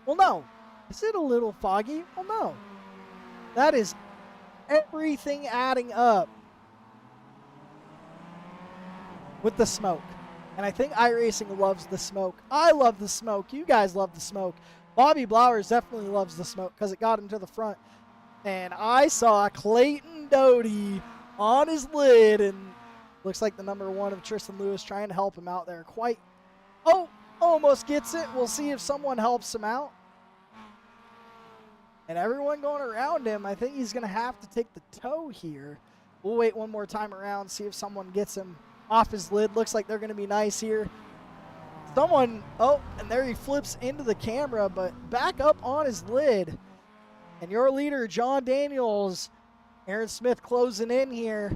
Well, no. Is it a little foggy? Well, no. That is everything adding up with the smoke. And I think iRacing loves the smoke. I love the smoke. You guys love the smoke. Bobby Blowers definitely loves the smoke because it got him to the front. And I saw Clayton Doty on his lid, and looks like the number 1 of Tristan Lewis trying to help him out there. Almost gets it. We'll see if someone helps him out. And everyone going around him, I think he's going to have to take the tow here. We'll wait one more time around, see if someone gets him off his lid. Looks like they're going to be nice here. Someone, and there he flips into the camera, but back up on his lid. And your leader, John Daniels, Aaron Smith closing in here.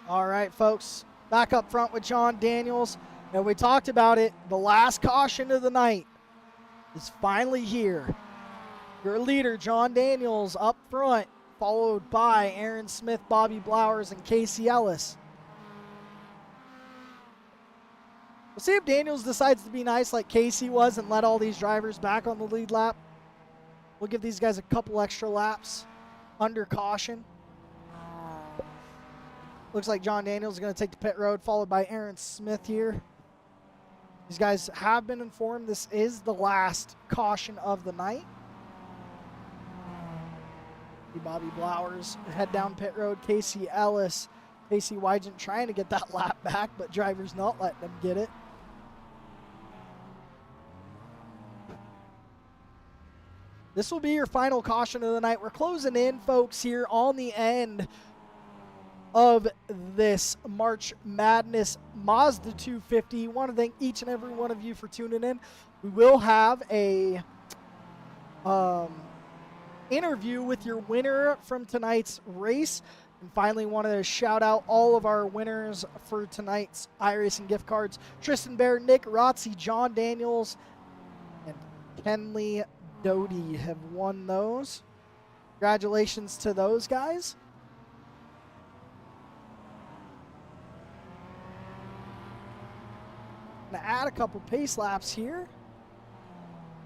All right, folks, back up front with John Daniels. And we talked about it. The last caution of the night is finally here. Your leader, John Daniels, up front, followed by Aaron Smith, Bobby Blowers, and Casey Ellis. We'll see if Daniels decides to be nice like Casey was and let all these drivers back on the lead lap. We'll give these guys a couple extra laps under caution. Looks like John Daniels is going to take the pit road, followed by Aaron Smith here. These guys have been informed this is the last caution of the night. Bobby Blowers head down pit road. Casey Ellis, Casey Wygent trying to get that lap back, but drivers not letting them get it. This will be your final caution of the night. We're closing in, folks, here on the end of this March Madness Mazda 250. Want to thank each and every one of you for tuning in. We will have a interview with your winner from tonight's race. And finally, want to shout out all of our winners for tonight's iRacing gift cards. Tristan Bear, Nick Rotzi, John Daniels, and Kenley Doty have won those. Congratulations to those guys. Gonna add a couple pace laps here.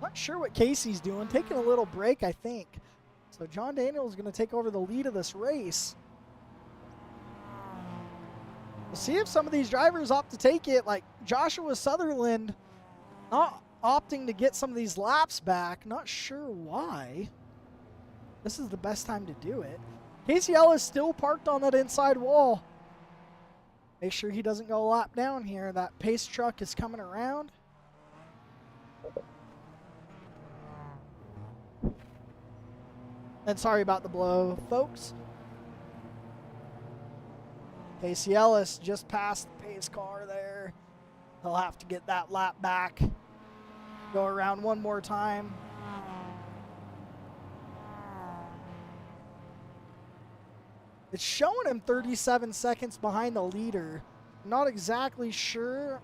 Not sure what Casey's doing. Taking a little break, I think. So John Daniels is going to take over the lead of this race. We'll see if some of these drivers opt to take it, like Joshua Sutherland not opting to get some of these laps back. Not sure why. This is the best time to do it. Casey Ellis still parked on that inside wall. Make sure he doesn't go a lap down here. That pace truck is coming around. And sorry about the blow, folks. Casey Ellis just passed the pace car there. He'll have to get that lap back. Go around one more time. It's showing him 37 seconds behind the leader. I'm not exactly sure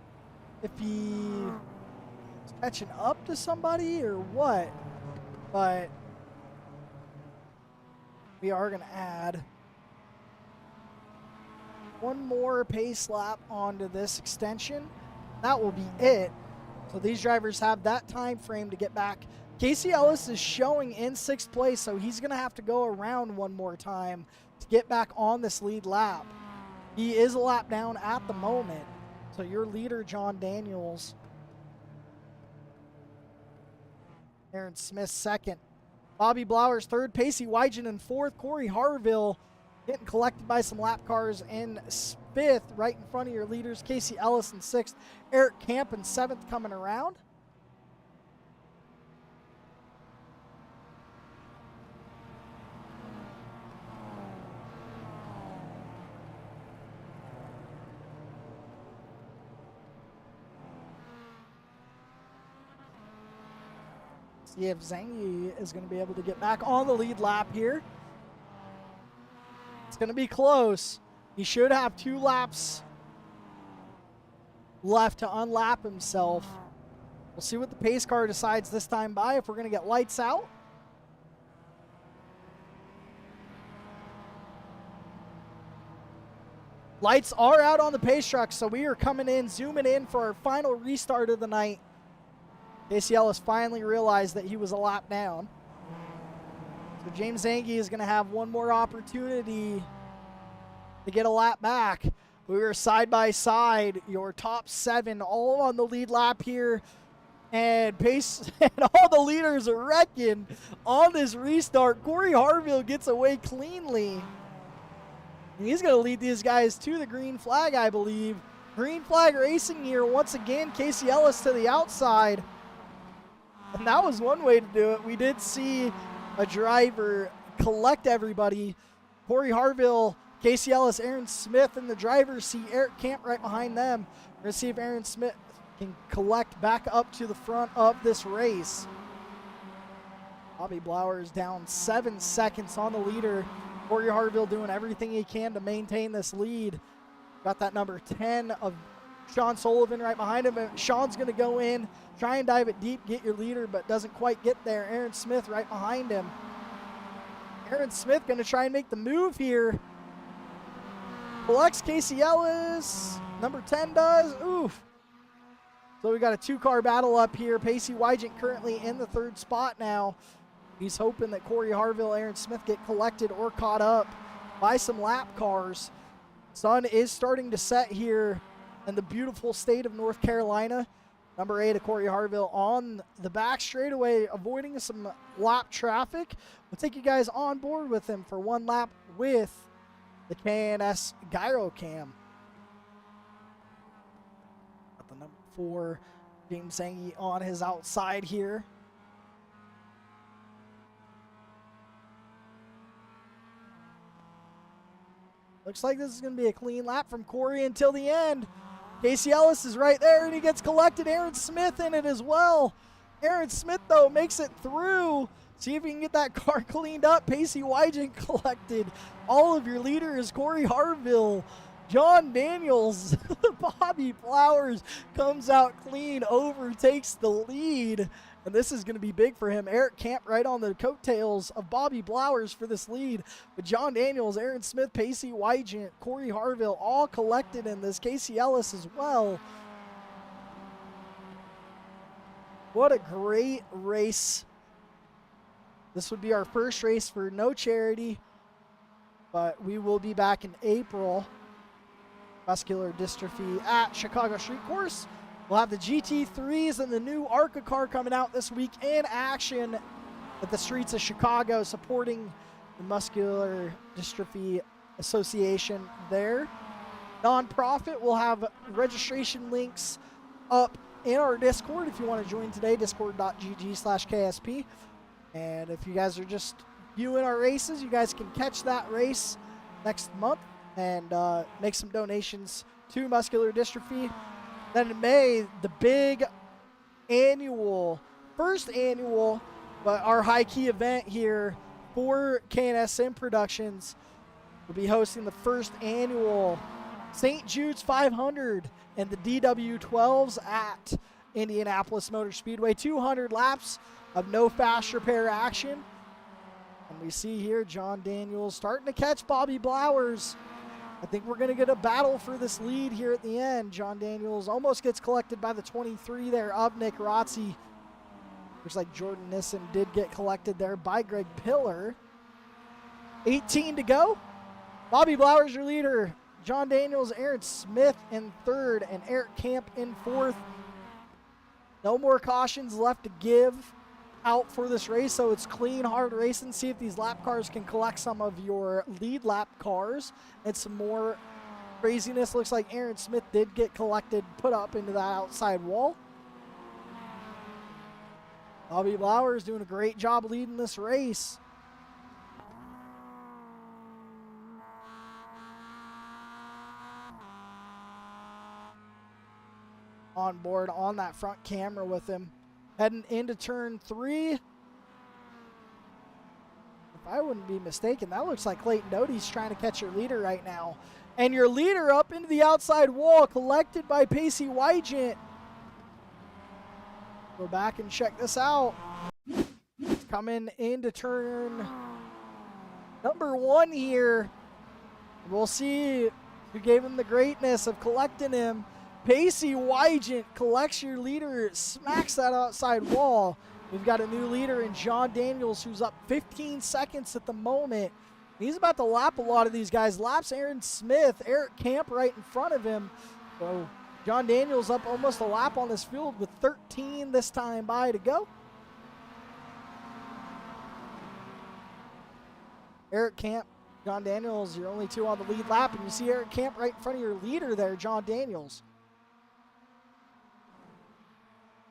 if he's catching up to somebody or what, but we are going to add one more pace lap onto this extension. That will be it. So these drivers have that time frame to get back. Casey Ellis is showing in 6th place, so he's going to have to go around one more time to get back on this lead lap. He is a lap down at the moment. So your leader, John Daniels. Aaron Smith 2nd. Bobby Blowers 3rd. Pacey Wygent in 4th. Corey Harville getting collected by some lap cars in 5th, right in front of your leaders. Casey Ellis in 6th. Eric Camp in 7th coming around. See if Zangi is going to be able to get back on the lead lap here. It's going to be close. He should have 2 laps left to unlap himself. We'll see what the pace car decides this time by, if we're going to get lights out. Lights are out on the pace truck, so we are coming in, zooming in for our final restart of the night. Casey Ellis finally realized that he was a lap down. So James Zangi is going to have one more opportunity to get a lap back. We were side by side, your top 7 all on the lead lap here. And pace and all the leaders are wrecking on this restart. Corey Harville gets away cleanly. And he's going to lead these guys to the green flag, I believe. Green flag racing here once again. Casey Ellis to the outside. And that was one way to do it. We did see a driver collect everybody. Corey Harville, Casey Ellis, Aaron Smith in the driver's seat. Eric Camp right behind them. We're going to see if Aaron Smith can collect back up to the front of this race. Bobby Blowers down 7 seconds on the leader. Corey Harville doing everything he can to maintain this lead. Got that number 10 of Sean Sullivan right behind him. And Sean's going to go in, try and dive it deep, get your leader, but doesn't quite get there. Aaron Smith right behind him. Aaron Smith going to try and make the move here. Collects Casey Ellis. Number 10 does. Oof. So we got a 2-car battle up here. Pacey Wygant currently in the 3rd spot now. He's hoping that Corey Harville, Aaron Smith get collected or caught up by some lap cars. Sun is starting to set here in the beautiful state of North Carolina. Number 8 of Corey Harville on the back straightaway, avoiding some lap traffic. We'll take you guys on board with him for 1 lap with the K&S Gyro Cam. Got the number 4, James Zangi on his outside here. Looks like this is going to be a clean lap from Corey until the end. Casey Ellis is right there, and he gets collected. Aaron Smith in it as well. Aaron Smith, though, makes it through. See if you can get that car cleaned up. Pacey Wygant collected. All of your leaders, Corey Harville, John Daniels, Bobby Flowers comes out clean, overtakes the lead. And this is going to be big for him. Eric Camp right on the coattails of Bobby Blowers for this lead. But John Daniels, Aaron Smith, Pacey Wygant, Corey Harville all collected in this. Casey Ellis as well. What a great race. This would be our first race for no charity. But we will be back in April. Muscular dystrophy at Chicago Street Course. We'll have the GT3s and the new ARCA car coming out this week in action at the streets of Chicago, supporting the Muscular Dystrophy Association there. Nonprofit, we'll have registration links up in our Discord if you want to join today, discord.gg/KSP. And if you guys are just viewing our races, you guys can catch that race next month and make some donations to Muscular Dystrophy. Then in May, the big first annual, but our high key event here for K&S Sim Productions will be hosting the first annual St. Jude's 500 and the DW12s at Indianapolis Motor Speedway. 200 laps of no fast repair action. And we see here John Daniels starting to catch Bobby Blowers. I think we're going to get a battle for this lead here at the end. John Daniels almost gets collected by the 23 there of Nick Rotzi. Looks like Jordan Nissen did get collected there by Greg Pillar. 18 to go. Bobby Blowers, your leader. John Daniels, Aaron Smith in 3rd, and Eric Camp in 4th. No more cautions left to give out for this race, so it's clean, hard racing. See if these lap cars can collect some of your lead lap cars and some more craziness. Looks like Aaron Smith did get collected, put up into that outside wall. Bobby Blowers doing a great job leading this race. On board on that front camera with him. Heading into turn 3. If I wouldn't be mistaken, that looks like Clayton Doty's trying to catch your leader right now. And your leader up into the outside wall, collected by Pacey Wygant. Go back and check this out. Coming into turn number 1 here. We'll see who gave him the greatness of collecting him. Pacey Wygant collects your leader, smacks that outside wall. We've got a new leader in John Daniels, who's up 15 seconds at the moment. He's about to lap a lot of these guys. Laps Aaron Smith, Eric Camp right in front of him. So John Daniels up almost a lap on this field with 13 this time by to go. Eric Camp, John Daniels, your only 2 on the lead lap, and you see Eric Camp right in front of your leader there, John Daniels.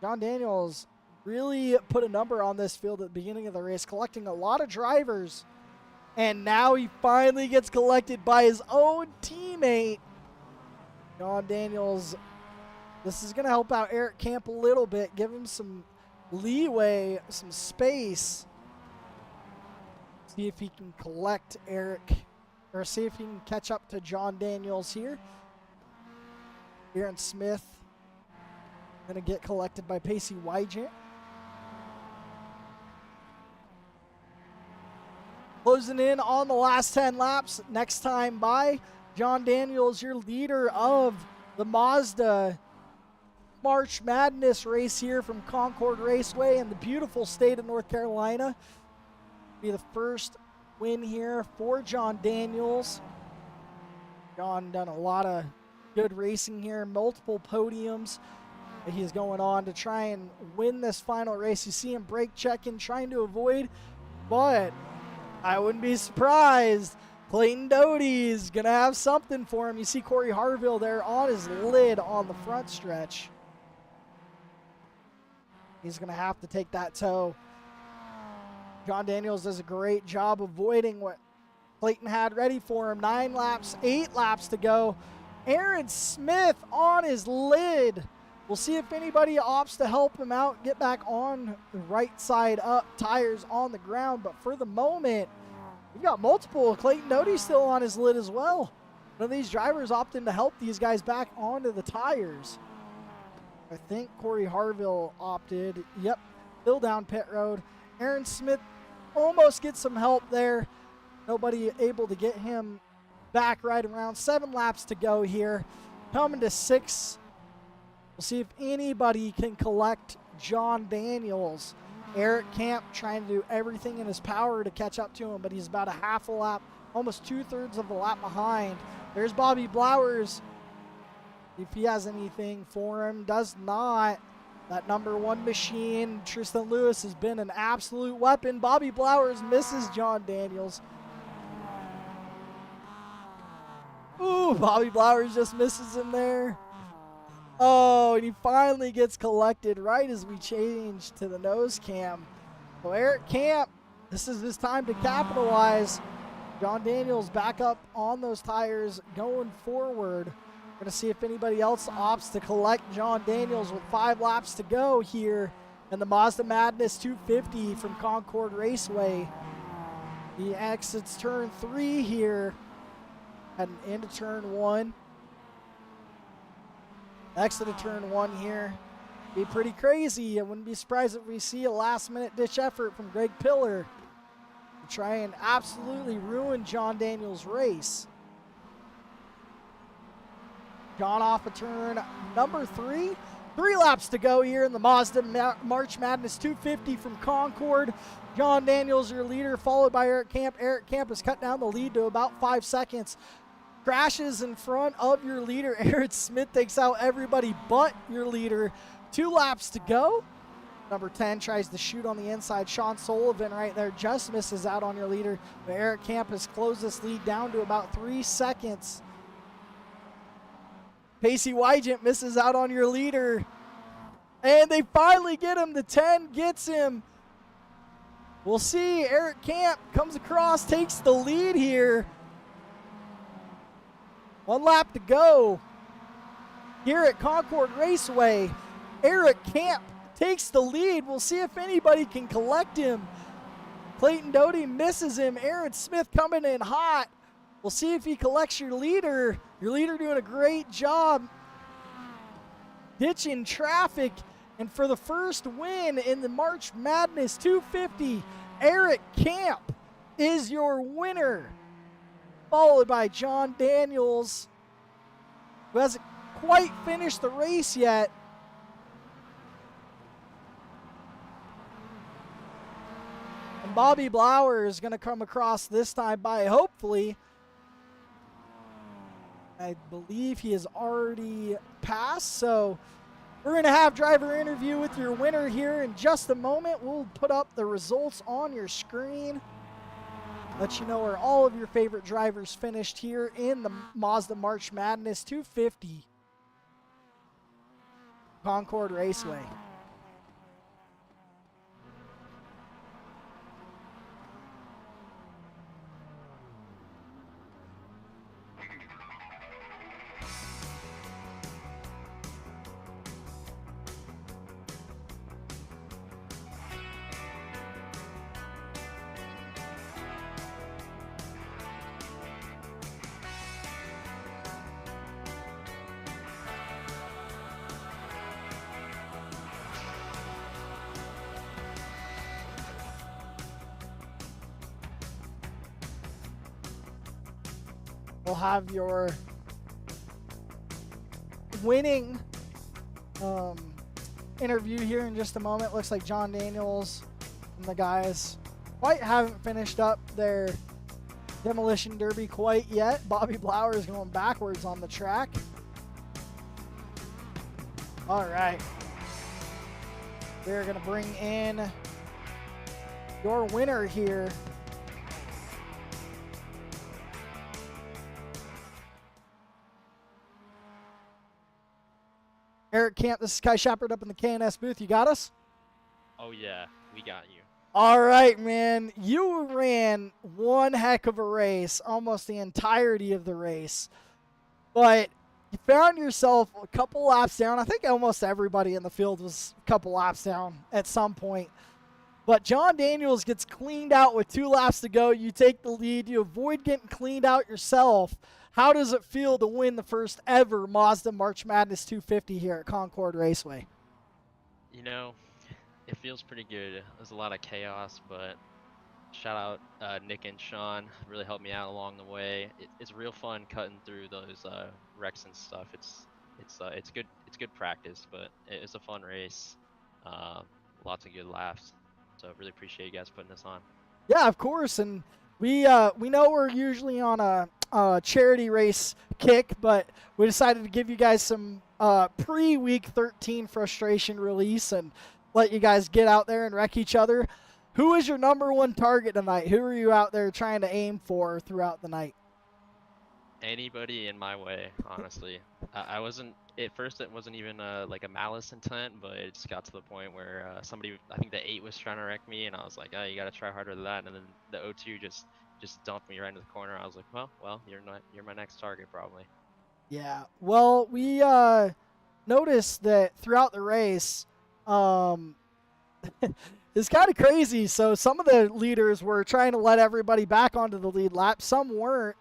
John Daniels really put a number on this field at the beginning of the race, collecting a lot of drivers. And now he finally gets collected by his own teammate. John Daniels, this is going to help out Eric Camp a little bit, give him some leeway, some space. See if he can collect Eric, or see if he can catch up to John Daniels here. Aaron Smith going to get collected by Pacey Wygant. Closing in on the last 10 laps. Next time by, John Daniels, your leader of the Mazda March Madness race here from Concord Raceway in the beautiful state of North Carolina. Be the first win here for John Daniels. John done a lot of good racing here, multiple podiums. He's going on to try and win this final race. You see him brake checking, trying to avoid, but I wouldn't be surprised. Clayton Doty's going to have something for him. You see Corey Harville there on his lid on the front stretch. He's going to have to take that tow. John Daniels does a great job avoiding what Clayton had ready for him. 9 laps, 8 laps to go. Aaron Smith on his lid. We'll see if anybody opts to help him out, get back on the right side up, tires on the ground. But for the moment, we've got multiple. Clayton Doty still on his lid as well. One of these drivers opting to help these guys back onto the tires. I think Corey Harville opted. Yep, still down pit road. Aaron Smith almost gets some help there. Nobody able to get him back right around. 7 laps to go here. Coming to 6. We'll see if anybody can collect John Daniels. Eric Camp trying to do everything in his power to catch up to him, but he's about a half a lap, almost 2/3 of a lap behind. There's Bobby Blowers. If he has anything for him, does not. That number 1 machine, Tristan Lewis, has been an absolute weapon. Bobby Blowers misses John Daniels. Ooh, Bobby Blowers just misses him there. Oh, and he finally gets collected right as we change to the nose cam. So Eric Camp, this is his time to capitalize. John Daniels back up on those tires going forward. We're going to see if anybody else opts to collect John Daniels with 5 laps to go here in the Mazda Madness 250 from Concord Raceway. He exits turn 3 here, heading into turn 1. Exit of turn 1 here. Be pretty crazy. I wouldn't be surprised if we see a last-minute ditch effort from Greg Pillar to try and absolutely ruin John Daniels' race. John off of turn number 3. 3 laps to go here in the Mazda March Madness 250 from Concord. John Daniels, your leader, followed by Eric Camp. Eric Camp has cut down the lead to about 5 seconds. Crashes in front of your leader. Aaron Smith takes out everybody but your leader. 2 laps to go. Number 10 tries to shoot on the inside. Sean Sullivan right there just misses out on your leader. But Eric Camp has closed this lead down to about 3 seconds. Pacey Wygant misses out on your leader. And they finally get him. The 10 gets him. We'll see. Eric Camp comes across, takes the lead here. 1 lap to go here at Concord Raceway. Eric Camp takes the lead. We'll see if anybody can collect him. Clayton Doty misses him. Aaron Smith coming in hot. We'll see if he collects your leader. Your leader doing a great job ditching traffic. And for the first win in the March Madness 250, Eric Camp is your winner. Followed by John Daniels, who hasn't quite finished the race yet. And Bobby Blower is going to come across this time by, hopefully. I believe he has already passed, so we're going to have driver interview with your winner here in just a moment. We'll put up the results on your screen. Let you know where all of your favorite drivers finished here in the Mazda March Madness 250 Concord Raceway. we'll have your winning interview here in just a moment. Looks like John Daniels and the guys quite haven't finished up their demolition derby quite yet. Bobby Blower is going backwards on the track. All right. We're going to bring in your winner here. Eric Camp, this is Kai Shepard up in the K&S booth. You got us? Oh, yeah. We got you. All right, man. You ran one heck of a race, almost the entirety of the race. But you found yourself a couple laps down. I think almost everybody in the field was a couple laps down at some point. But John Daniels gets cleaned out with 2 laps to go. You take the lead. You avoid getting cleaned out yourself. How does it feel to win the first ever Mazda March Madness 250 here at Concord Raceway? You know, it feels pretty good. There's a lot of chaos, but shout out Nick and Sean. Really helped me out along the way. It's real fun cutting through those wrecks and stuff. It's good. It's good practice, but it's a fun race. Lots of good laughs. So really appreciate you guys putting this on. Yeah, of course. And we know we're usually on a charity race kick, but we decided to give you guys some pre-week 13 frustration release and let you guys get out there and wreck each other. Who is your number one target tonight? Who are you out there trying to aim for throughout the night? Anybody in my way, honestly. I wasn't, at first it wasn't even like a malice intent, but it just got to the point where somebody, I think the 8 was trying to wreck me, and I was like, oh, you gotta try harder than that. And then the 02 just dumped me right into the corner. I was like, well, you're my next target probably. Yeah. Well, we noticed that throughout the race, it's kind of crazy. So some of the leaders were trying to let everybody back onto the lead lap. Some weren't.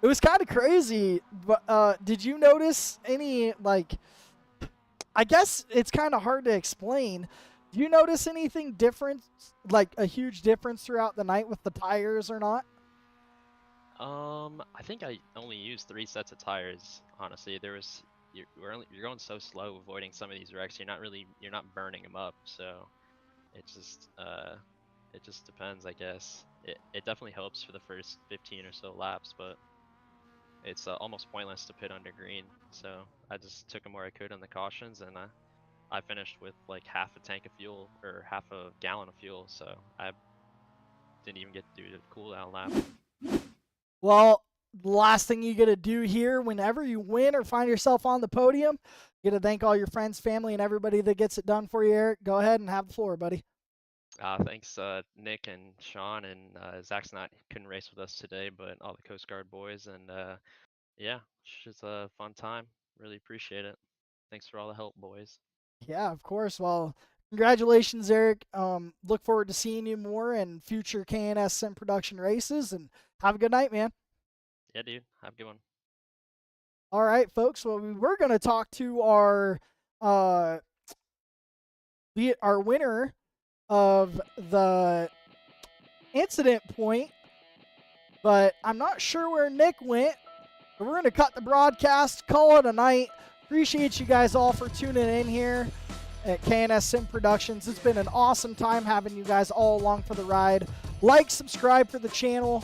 It was kind of crazy. But did you notice any, like, I guess it's kind of hard to explain. Do you notice anything different, like a huge difference throughout the night with the tires or not? I think I only used 3 sets of tires. Honestly, you're going so slow avoiding some of these wrecks. You're not burning them up. So it just depends, I guess. It definitely helps for the first 15 or so laps, but it's almost pointless to pit under green. So I just took them where I could on the cautions, and I finished with like half a tank of fuel or half a gallon of fuel. So I didn't even get to do the cool down lap. Well, the last thing you got to do here whenever you win or find yourself on the podium, you got to thank all your friends, family, and everybody that gets it done for you, Eric. Go ahead and have the floor, buddy. Thanks, Nick and Sean, and Zach's couldn't race with us today, but all the Coast Guard boys, and yeah, it's just a fun time. Really appreciate it. Thanks for all the help, boys. Yeah, of course. Well, congratulations, Eric. Look forward to seeing you more in future K&S Sim Production races, and have a good night, man. Yeah, dude. Have a good one. All right, folks. Well, we were going to talk to our winner of the incident point, but I'm not sure where Nick went. We're going to cut the broadcast, call it a night. Appreciate you guys all for tuning in here at K&S Sim Productions. It's been an awesome time having you guys all along for the ride. Like, subscribe for the channel,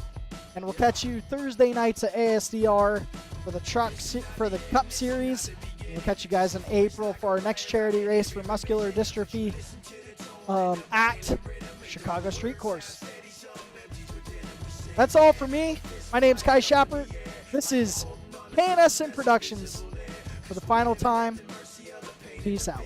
and we'll catch you Thursday nights at ASDR for the Cup Series. And we'll catch you guys in April for our next charity race for muscular dystrophy at Chicago Street Course. That's all for me. My name's Kai Shepard. This is K&S Sim Productions for the final time. Peace out.